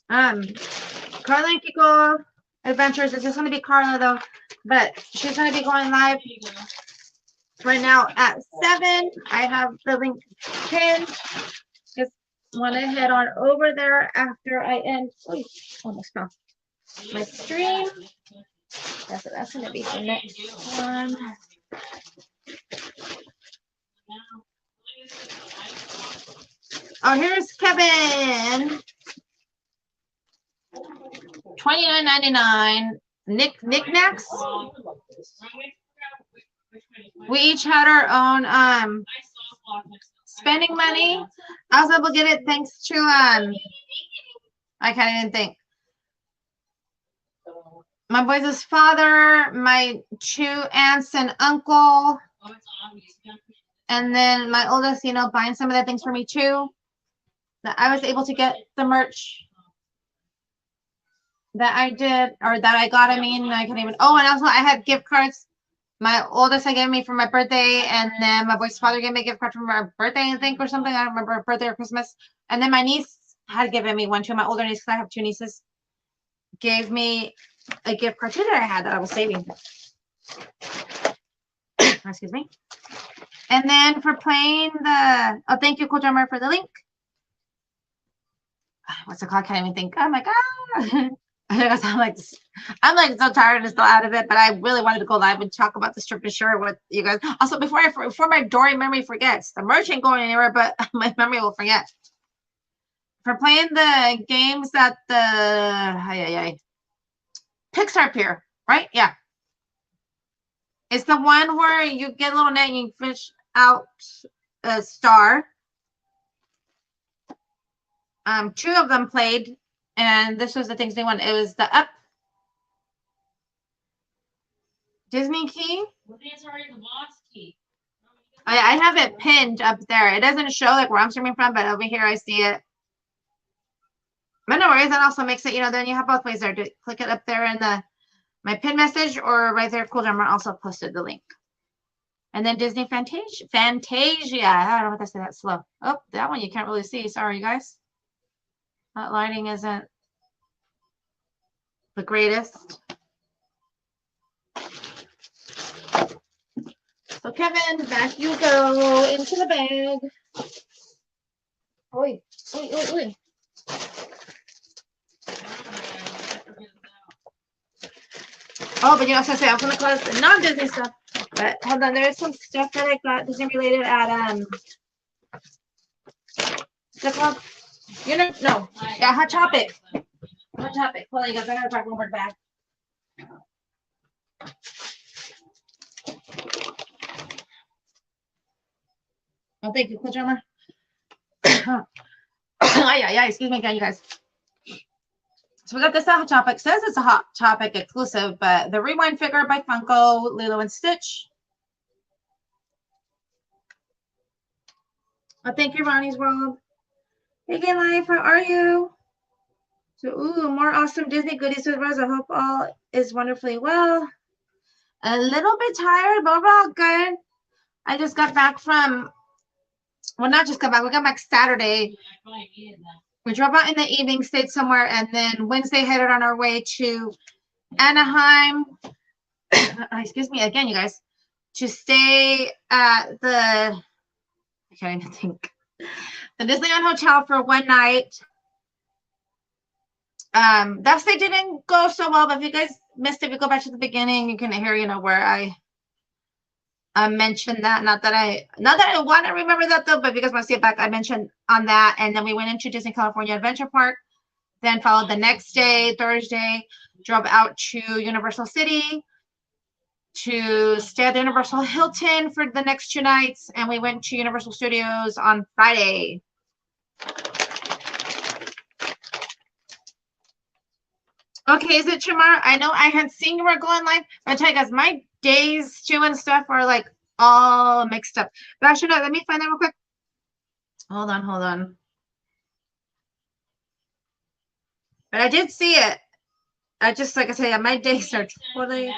Carla and Kiko Adventures. This is going to be Carla though, but she's going to be going live right now at 7. I have the link pinned. Just want to head on over there after I end. Oh, almost fell. My stream. That's going to be the next one. Oh, here's Kevin. $29.99. Knickknacks. We each had our own spending money. I was able to get it thanks to I can't even think. My boys' father, my 2 aunts and uncle, and then my oldest, you know, buying some of the things for me too. That I was able to get the merch that I did, or that I got. I mean, I can't even. Oh, and also I had gift cards. My oldest I gave me for my birthday, and then my boy's father gave me a gift card for my birthday, I think, or something. I don't remember, birthday or Christmas. And then my niece had given me one too. My older niece, because I have 2 nieces, gave me a gift card too that I had that I was saving. Excuse me. And then for playing the, oh, thank you, Cool Drummer, for the link. What's it called? I can't even think. Oh my God. I'm like so tired and still out of it, but I really wanted to go live and talk about the strip and shirt with you guys. Also, before my Dory memory forgets, the merch ain't going anywhere, but my memory will forget. For playing the games that the Pixar Pier, right? Yeah. It's the one where you get a little net and you fish out a star. 2 of them played, and this was the things they wanted. It was the Up Disney key. I have it pinned up there. It doesn't show like where I'm streaming from, but over here I see it. But no worries, that also makes it, you know, then you have both ways there. To click it up there in my pin message, or right there, Cool Drummer also posted the link. And then Disney Fantasia. I don't know what to say that slow. Oh, that one you can't really see. Sorry, you guys. That lighting isn't the greatest. So Kevin, back you go into the bag. Oi. Oh, but you know, I was gonna say I was gonna close the non-Disney stuff. But hold on, there's some stuff that I got Disney related at what's it called? You know, no. Yeah, Hot Topic. Hot Topic. Hold on, you guys, I gotta grab one more bag. Oh, thank you, Cool Drummer. Oh, yeah, excuse me again, you guys. So we got this Hot Topic. Says it's a Hot Topic exclusive, but the Rewind figure by Funko, Lilo and Stitch. Oh, thank you, Ronnie's World. Hey, Gay Life, how are you? So, ooh, more awesome Disney goodies with Rosa. I hope all is wonderfully well. A little bit tired, but overall good. I just got back from, well, not just got back. We got back Saturday. We drove out in the evening, stayed somewhere, and then Wednesday headed on our way to Anaheim. Excuse me again, you guys. To stay at the, I can't even think, the Disneyland Hotel for one night. That stay didn't go so well, but if you guys missed it, if you go back to the beginning, you can hear, you know, where I mentioned that. Not that I want to remember that though, but if you guys want to see it back, I mentioned on that. And then we went into Disney California Adventure Park. Then followed the next day, Thursday, drove out to Universal City to stay at the Universal Hilton for the next 2 nights, and we went to Universal Studios on Friday. Okay, is it tomorrow? I know I had seen you were going live, but I tell you guys, my days too and stuff are like all mixed up. But actually, no, let me find that real quick. Hold on. But I did see it. I just, like I say, my days are totally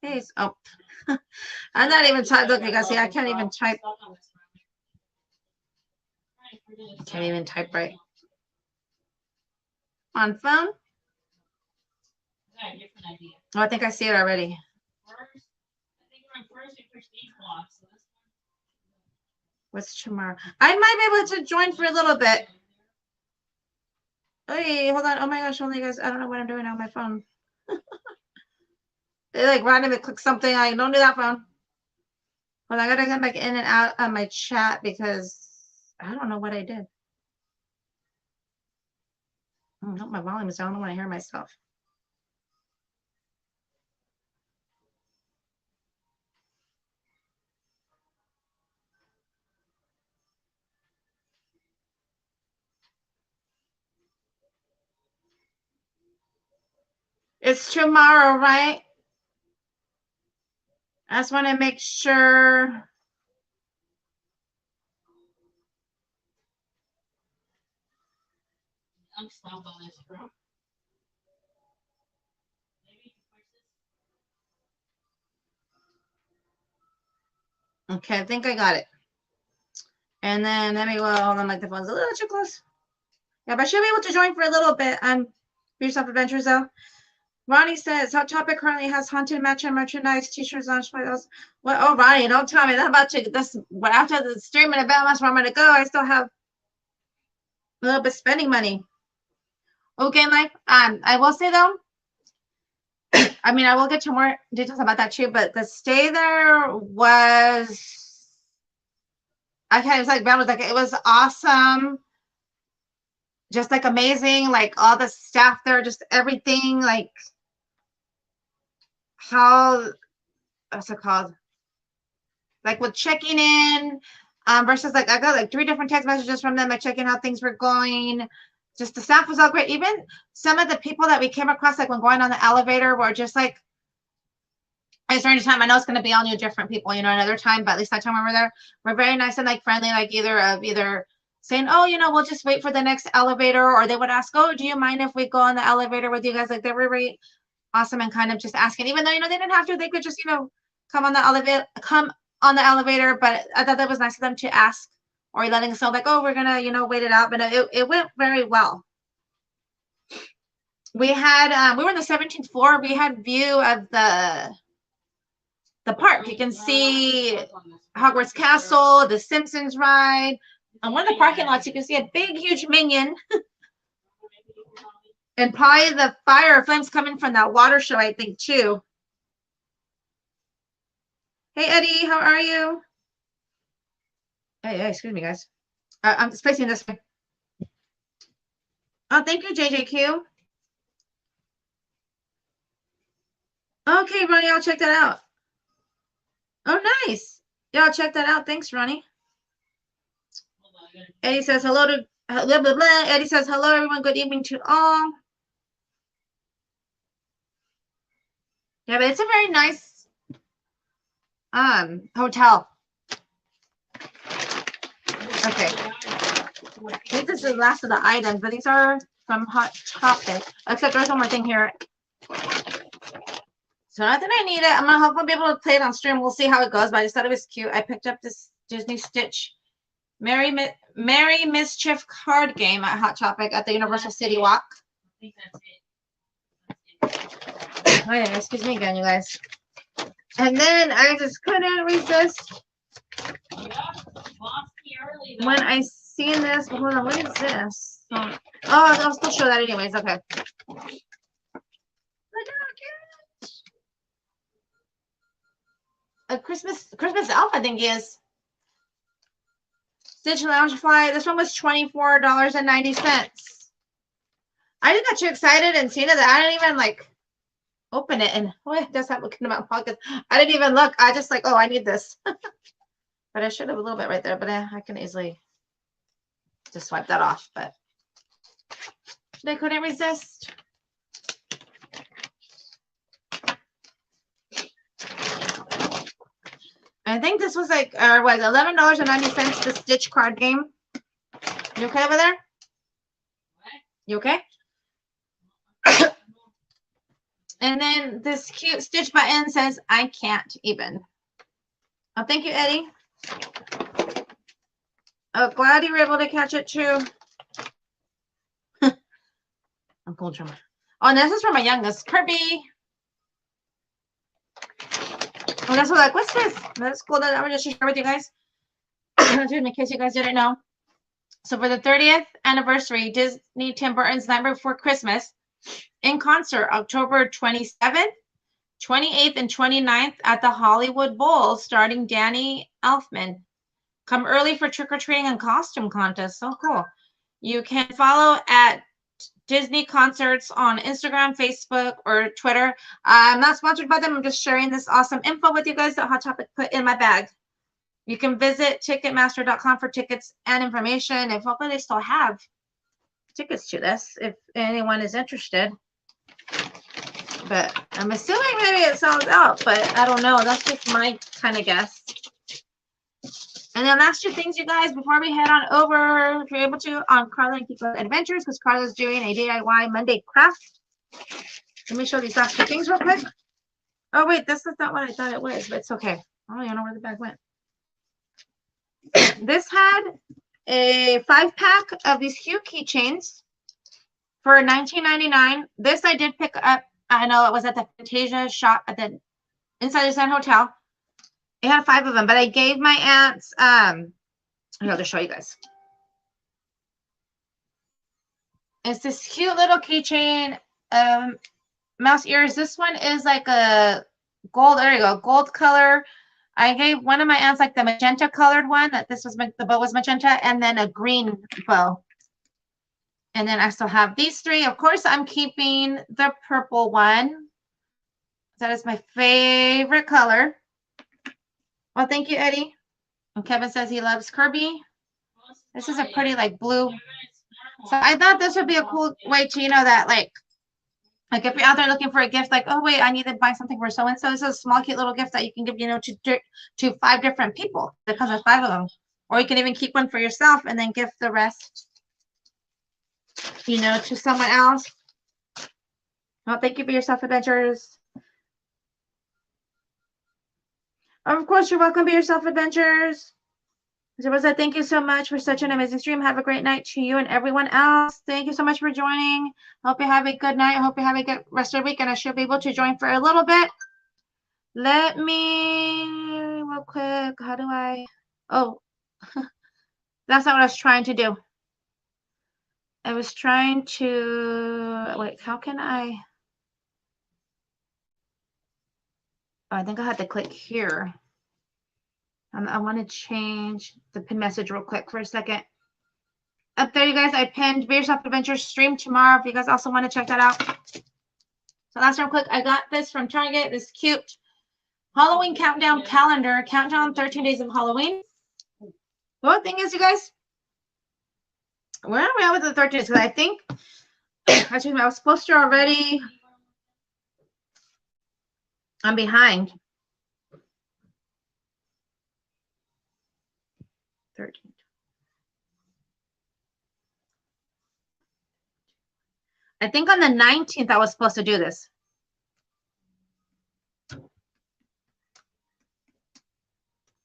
days. Oh, I'm not even typing. Look, you guys see, I can't even type. Can't even type right. On phone? Oh, I think I see it already. What's tomorrow? I might be able to join for a little bit. Hey, hold on. Oh my gosh, only guys, I don't know what I'm doing on my phone. They like randomly click something. I don't do that phone. Well, I gotta come back in and out on my chat because I don't know what I did. Oh, no, my volume is down. I don't want to hear myself. It's tomorrow, right? I just want to make sure. I'm stuck on this, bro. Okay, I think I got it. And then let me go. Hold on, like the phone's a little too close. Yeah, but I should be able to join for a little bit. Yourself Adventures though. Ronnie says Hot Topic currently has haunted matcha merchandise, t-shirts on those. What? Oh, Ronnie, don't tell me that about to this. What after the stream in about months where I'm gonna go? I still have a little bit spending money. Okay, like I will say though. I mean, I will get to more details about that too, but the stay there was, I can't even like it was awesome, just like amazing, like all the staff there, just everything, like how, what's it called? Like with checking in, versus like I got like 3 different text messages from them, like checking how things were going. Just the staff was all great. Even some of the people that we came across, like when going on the elevator, were just like, at a certain time, I know it's going to be all new, different people, you know, another time, but at least that time when we're there, we're very nice and like friendly, like either saying, oh, you know, we'll just wait for the next elevator, or they would ask, oh, do you mind if we go on the elevator with you guys? Like they were very awesome and kind of just asking, even though, you know, they didn't have to, they could just, you know, come on the elevator, but I thought that was nice of them to ask, or letting us know like, oh, we're gonna, you know, wait it out. But it went very well. We had we were on the 17th floor. We had view of the park. You can see Hogwarts Castle, the Simpsons ride. On one of the parking lots, you can see a big, huge minion. And probably the fire flames coming from that water show, I think, too. Hey, Eddie, how are you? Hey, excuse me, guys. I'm facing this way. Oh, thank you, JJQ. Okay, Ronnie, I'll check that out. Oh, nice. Yeah, I'll check that out. Thanks, Ronnie. Eddie says hello to blah, blah, blah. Eddie says hello, everyone. Good evening to all. Yeah, but it's a very nice hotel. Okay. I think this is the last of the items, but these are from Hot Topic. Except there's one more thing here. So not that I need it. I'm gonna hopefully be able to play it on stream. We'll see how it goes, but I just thought it was cute. I picked up this Disney Stitch Merry Mischief card game at Hot Topic at the Universal City Walk. I think that's it. Oh yeah, excuse me again, you guys. And then I just couldn't resist when I seen this. Hold on, what is this? Oh, I'll still show that anyways. Okay. Look how cute. A Christmas elf, I think he is. Stitch Loungefly. This one was $24.90. I just got too excited and seen it that I didn't even like open it, and it does have looking in my pockets. I didn't even look. I just like, oh, I need this. But I should have a little bit right there, but I can easily just swipe that off. But I couldn't resist. I think this was like, was $11.90 the Stitch card game. You okay over there? You okay? And then this cute Stitch button says, I can't even. Oh, thank you, Eddie. Oh, glad you were able to catch it too. I'm cool, drummer. Oh, and this is for my youngest, Kirby. Oh, that's what, like, what's this? That's cool that I would just share with you guys. In case you guys didn't know. So for the 30th anniversary, Disney Tim Burton's Nightmare Before Christmas in concert, October 27th, 28th, and 29th at the Hollywood Bowl, starring Danny Elfman. Come early for trick-or-treating and costume contest. So cool. You can follow at Disney Concerts on Instagram, Facebook, or Twitter. I'm not sponsored by them. I'm just sharing this awesome info with you guys that Hot Topic put in my bag. You can visit Ticketmaster.com for tickets and information. If hopefully they still have tickets to this, if anyone is interested. But I'm assuming maybe it sells out, but I don't know. That's just my kind of guess. And then last two things, you guys, before we head on over, if you're able to, on Carla and Kiko's Adventures, because Carla's doing a DIY Monday craft. Let me show these last two things real quick. Oh, wait, this is not what I thought it was, but it's okay. I don't even know where the bag went. This had a 5-pack of these cute keychains for $19.99. This I did pick up. I know it was at the Fantasia shop at the Inside the Sun Hotel. It had 5 of them, but I gave my aunts, I'll just show you guys. It's this cute little keychain, mouse ears. This one is like a gold, there you go, gold color. I gave one of my aunts like the magenta colored one, that this was, the bow was magenta, and then a green bow. And then I still have these 3. Of course, I'm keeping the purple one. That is my favorite color. Well, thank you, Eddie. And Kevin says he loves Kirby. This is a pretty like blue. So I thought this would be a cool way to, you know, that like if you're out there looking for a gift, like, oh wait, I need to buy something for so-and-so. This is a small, cute little gift that you can give, you know, to 5 different people. That comes with 5 of them. Or you can even keep one for yourself and then gift the rest, you know, to someone else. Well, thank you for your self-adventures. Of course, you're welcome to your self-adventures. Rosa, thank you so much for such an amazing stream. Have a great night to you and everyone else. Thank you so much for joining. Hope you have a good night. I hope you have a good rest of the week, and I should be able to join for a little bit. Let me, real quick, how do I, oh, that's not what I was trying to do. I was trying to, wait, how can I, oh, I think I had to click here. I want to change the pin message real quick for a second. Up there, you guys, I pinned Be Yourself Adventure stream tomorrow if you guys also want to check that out. So last real quick, I got this from Target, this cute Halloween countdown calendar, countdown 13 days of Halloween. The thing is, you guys, where are we at with the 13 days? Because I think, actually, I was supposed to already, I'm behind. 13. I think on the 19th I was supposed to do this.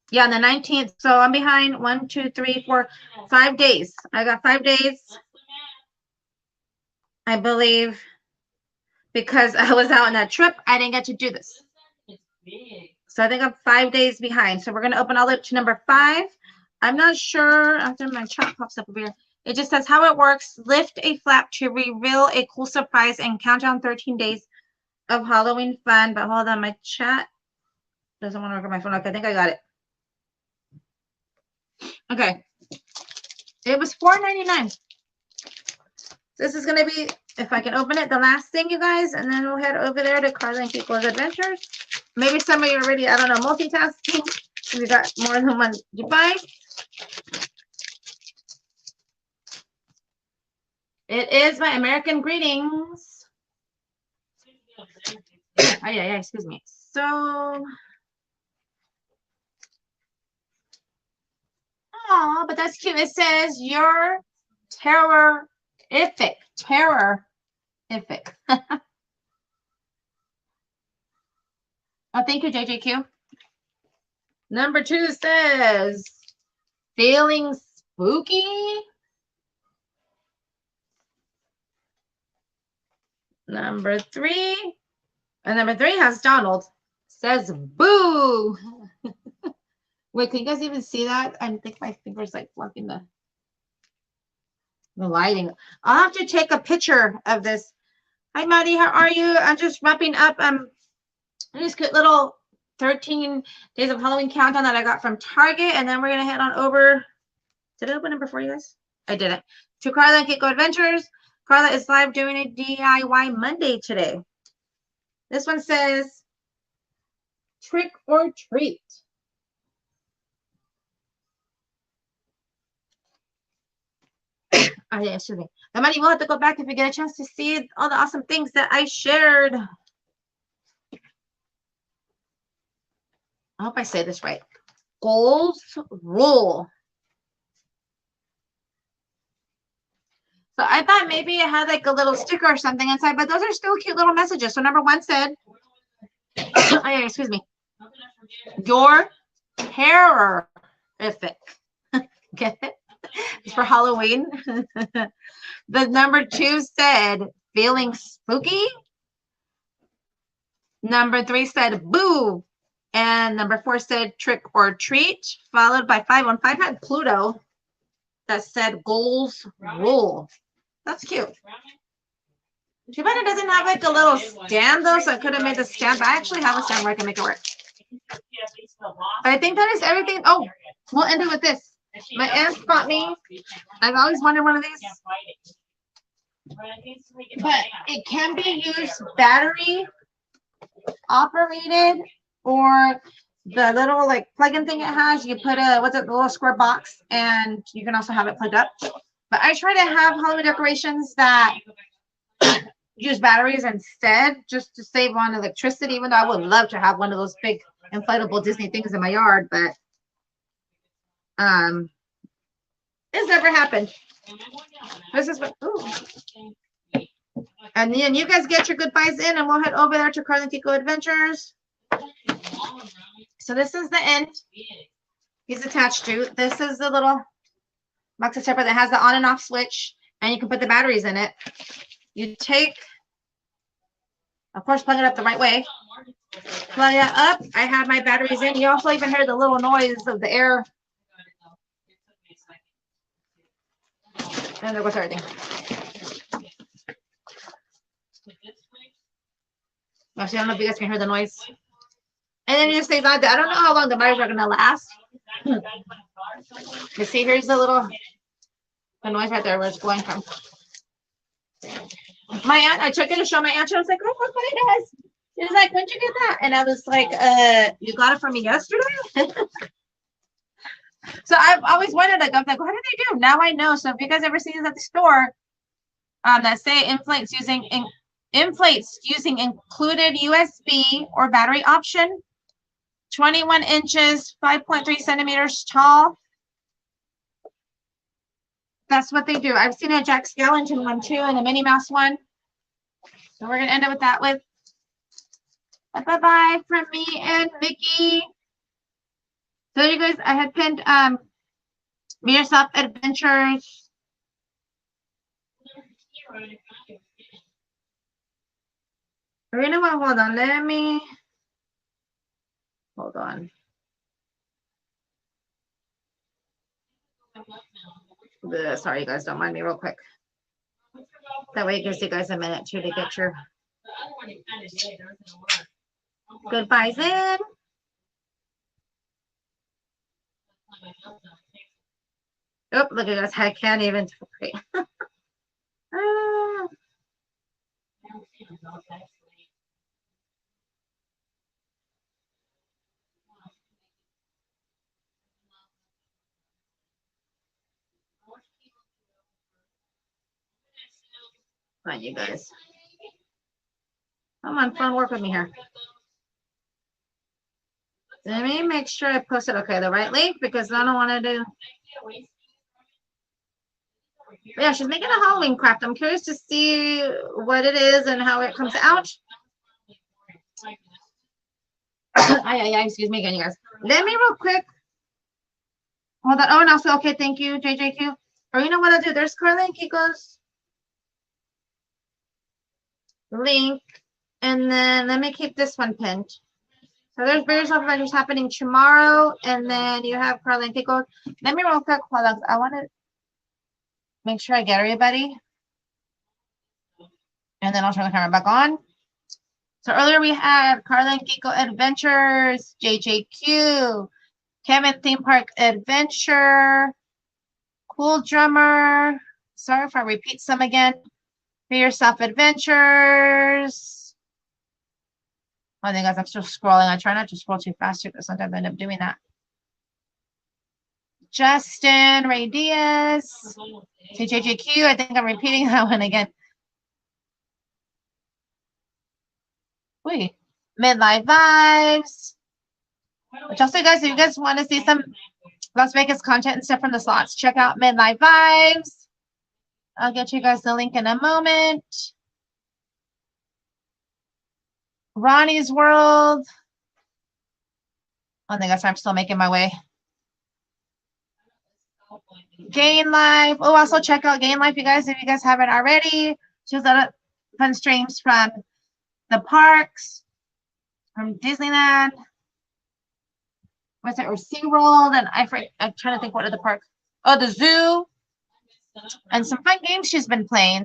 Yeah, on the 19th. So I'm behind 1, 2, 3, 4, 5 days. I got 5 days, I believe, because I was out on that trip. I didn't get to do this. So I think I'm 5 days behind. So we're going to open all the way up to number 5. I'm not sure. After my chat pops up over here, it just says how it works. Lift a flap to reveal a cool surprise and count down 13 days of Halloween fun. But hold on, my chat doesn't want to work on my phone. Okay, I think I got it. Okay. It was $4.99. This is going to be, if I can open it, the last thing, you guys, and then we'll head over there to Carla and Kiko's Adventures. Maybe some of you already, I don't know, multitasking. We got more than one to buy. It is my American greetings. Oh, yeah, excuse me. So, oh, but that's cute. It says your terrorific. Terrorific. Oh, thank you, JJQ. Number 2 says feeling spooky. Number 3. And number 3 has Donald. Says boo. Wait, can you guys even see that? I think my finger's like blocking the lighting. I'll have to take a picture of this. Hi, Maddie. How are you? I'm just wrapping up this cute little 13 days of Halloween countdown that I got from Target. And then we're going to head on over. Did I open number 4, you guys? I didn't. To Carla and Kiko Adventures. Carla is live doing a DIY Monday today. This one says trick or treat. Oh, yeah, excuse me. Somebody will have to go back if you get a chance to see all the awesome things that I shared. I hope I say this right. Goals rule. So I thought maybe it had like a little sticker or something inside, but those are still cute little messages. So number 1 said, oh yeah, excuse me. Your terrorific. Get it? It's for Halloween. The number 2 said, feeling spooky. Number 3 said, boo. And number 4 said, trick or treat, followed by 5. On 5 had Pluto that said, goals rule. That's cute. Too bad it doesn't have like a little stand though, so I could have made the stand. But I actually have a stand where I can make it work. But I think that is everything. Oh, we'll end it with this. My aunt bought me. I've always wanted one of these. But it can be used battery operated, or the little like plug-in thing it has. You put a the little square box, and you can also have it plugged up. But I try to have Halloween decorations that use batteries instead, just to save on electricity, even though I would love to have one of those big inflatable Disney things in my yard, but it's never happened. This is what, ooh. And then you guys get your goodbyes in, and we'll head over there to Carla and Kiko Adventures. So this is the end he's attached to. This is the little box of tape that has the on and off switch, and you can put the batteries in it. You take, of course, plug it up the right way. Plug it up. I have my batteries in. You also even hear the little noise of the air. And there goes everything. Actually, I don't know if you guys can hear the noise. And then you just say that. I don't know how long the batteries are going to last. You see, here's the noise right there where it's going from. My aunt, I took it to show my aunt. She was like, oh, look what it is. She was like, when'd you get that? And I was like, you got it from me yesterday? So I've always wondered, like, I'm like, what do they do? Now I know. So if you guys ever see this at the store, that say inflates using Inflates using included USB or battery option. 21 inches, 5.3 centimeters tall. That's what they do. I've seen a Jack Skellington one too and a Minnie Mouse one. So we're going to end up with that with bye-bye from me and Vicky. So you guys, I had pinned Be Yourself Adventures. You know what? Hold on. Let me. Hold on. Sorry, you guys. Don't mind me real quick. That way it gives you guys a minute too to get your goodbyes in. Oh, look at this. I can't even. Come on, you guys. Come on, phone, work with me here. Let me make sure I posted the right link because I don't want to do. Yeah, she's making a Halloween craft. I'm curious to see what it is and how it comes out. Excuse me again, you guys. Let me real quick. Hold on. Oh, no. So, okay. Thank you, JJQ. Or you know what I'll do? There's Carla and Kiko's link. And then let me keep this one pinned. So there's various events happening tomorrow. And then you have Carla and Kiko. Let me real quick. Hold on. I want to make sure I get everybody. And then I'll turn the camera back on. So earlier we had Carla and Kiko Adventures, JJQ, Kevin Theme Park Adventure, Cool Drummer. Sorry if I repeat some again. Be Yourself Adventures. Oh, guys, I'm still scrolling. I try not to scroll too fast because sometimes I end up doing that. Justin, Ray Diaz, JJQ. I think I'm repeating that one again. Wait, Midlife Vibes. Which also, guys, if you guys want to see some Las Vegas content and stuff from the slots, check out Midlife Vibes. I'll get you guys the link in a moment. Ronnie's World. Oh, guys, I'm still making my way. Gain Life. Oh, also check out Gain Life, you guys, if you guys haven't already. She's got fun streams from the parks, from Disneyland. What's it? Or SeaWorld. And I'm trying to think what other park. Oh, the zoo. And some fun games she's been playing.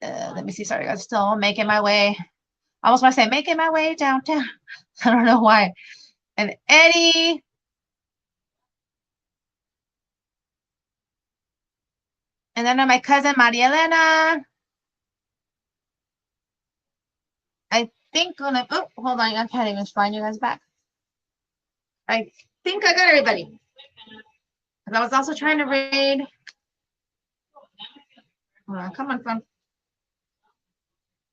Let me see. Sorry, I'm still making my way. I almost want to say making my way downtown. I don't know why. And Eddie. And then my cousin, Maria Elena. I think, oh, hold on. I can't even find you guys back. I think I got everybody. I was also trying to raid. Come on, phone.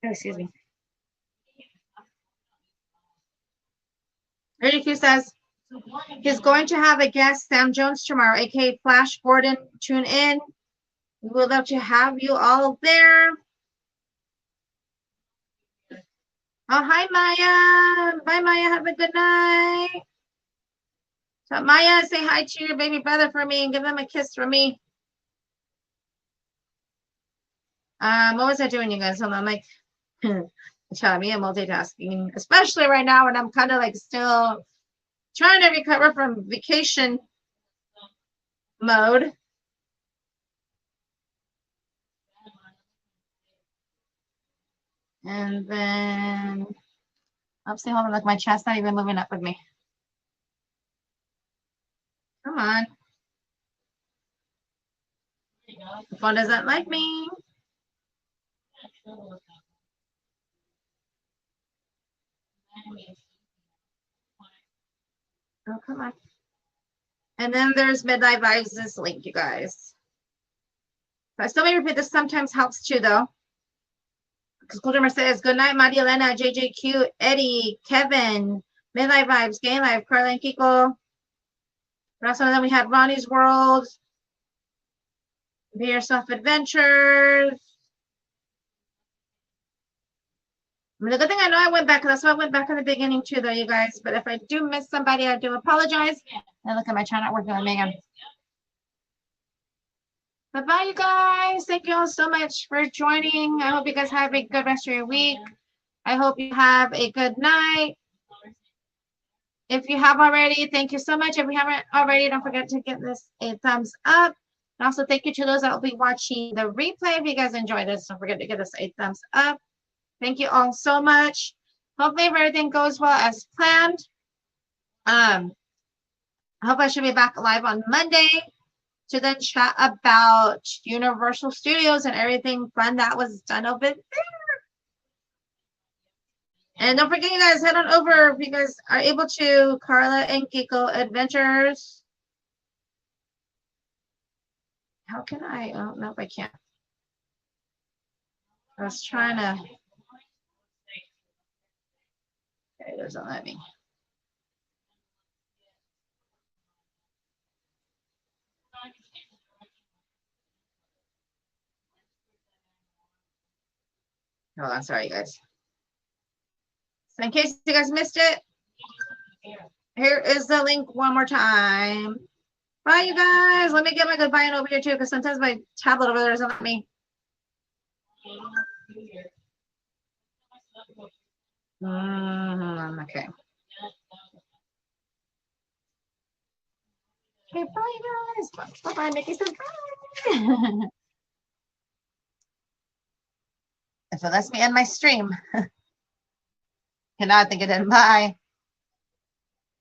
Oh, excuse me. RDQ says he's going to have a guest, Sam Jones, tomorrow, aka Flash Gordon. Tune in. We would love to have you all there. Oh, hi, Maya. Bye, Maya. Have a good night. So, Maya, say hi to your baby brother for me and give him a kiss from me. What was I doing, you guys? Hold on, I'm like, tell me I'm multitasking, especially right now when I'm kind of like still trying to recover from vacation mode. And then, oopsie, hold on, like my chest's not even moving up with me. Come on. The phone doesn't like me. Oh, come on. And then there's Midnight Vibes, this link, you guys. I still may repeat this sometimes helps too, though. Because Kuldermer says, good night, Maria Elena, JJQ, Eddie, Kevin, Midnight Vibes, Game Life, Carla and Kiko. Also, then we had Ronnie's World, Be Yourself Adventures. I mean, the good thing I know I went back, that's why I went back in the beginning too, though, you guys. But if I do miss somebody, I do apologize. And look at my channel working with Megan. Bye-bye, you guys. Thank you all so much for joining. I hope you guys have a good rest of your week. I hope you have a good night. If you have already, thank you so much. If you haven't already, don't forget to give this a thumbs up. And also thank you to those that will be watching the replay. If you guys enjoyed this, don't forget to give us a thumbs up. Thank you all so much. Hopefully everything goes well as planned. I hope I should be back live on Monday to then chat about Universal Studios and everything fun that was done over there. And don't forget, you guys, head on over if you guys are able to Carla and Kiko Adventures. How can I? Oh, no, I can't. I was trying to. Okay, it doesn't let me. Hold on, sorry, guys. So in case you guys missed it, here is the link one more time. Bye, you guys. Let me get my goodbye over here too, because sometimes my tablet over there doesn't let me. Okay. Okay, bye, guys. Bye-bye. Mickey says bye. So that's me end my stream. Cannot think it in. Bye.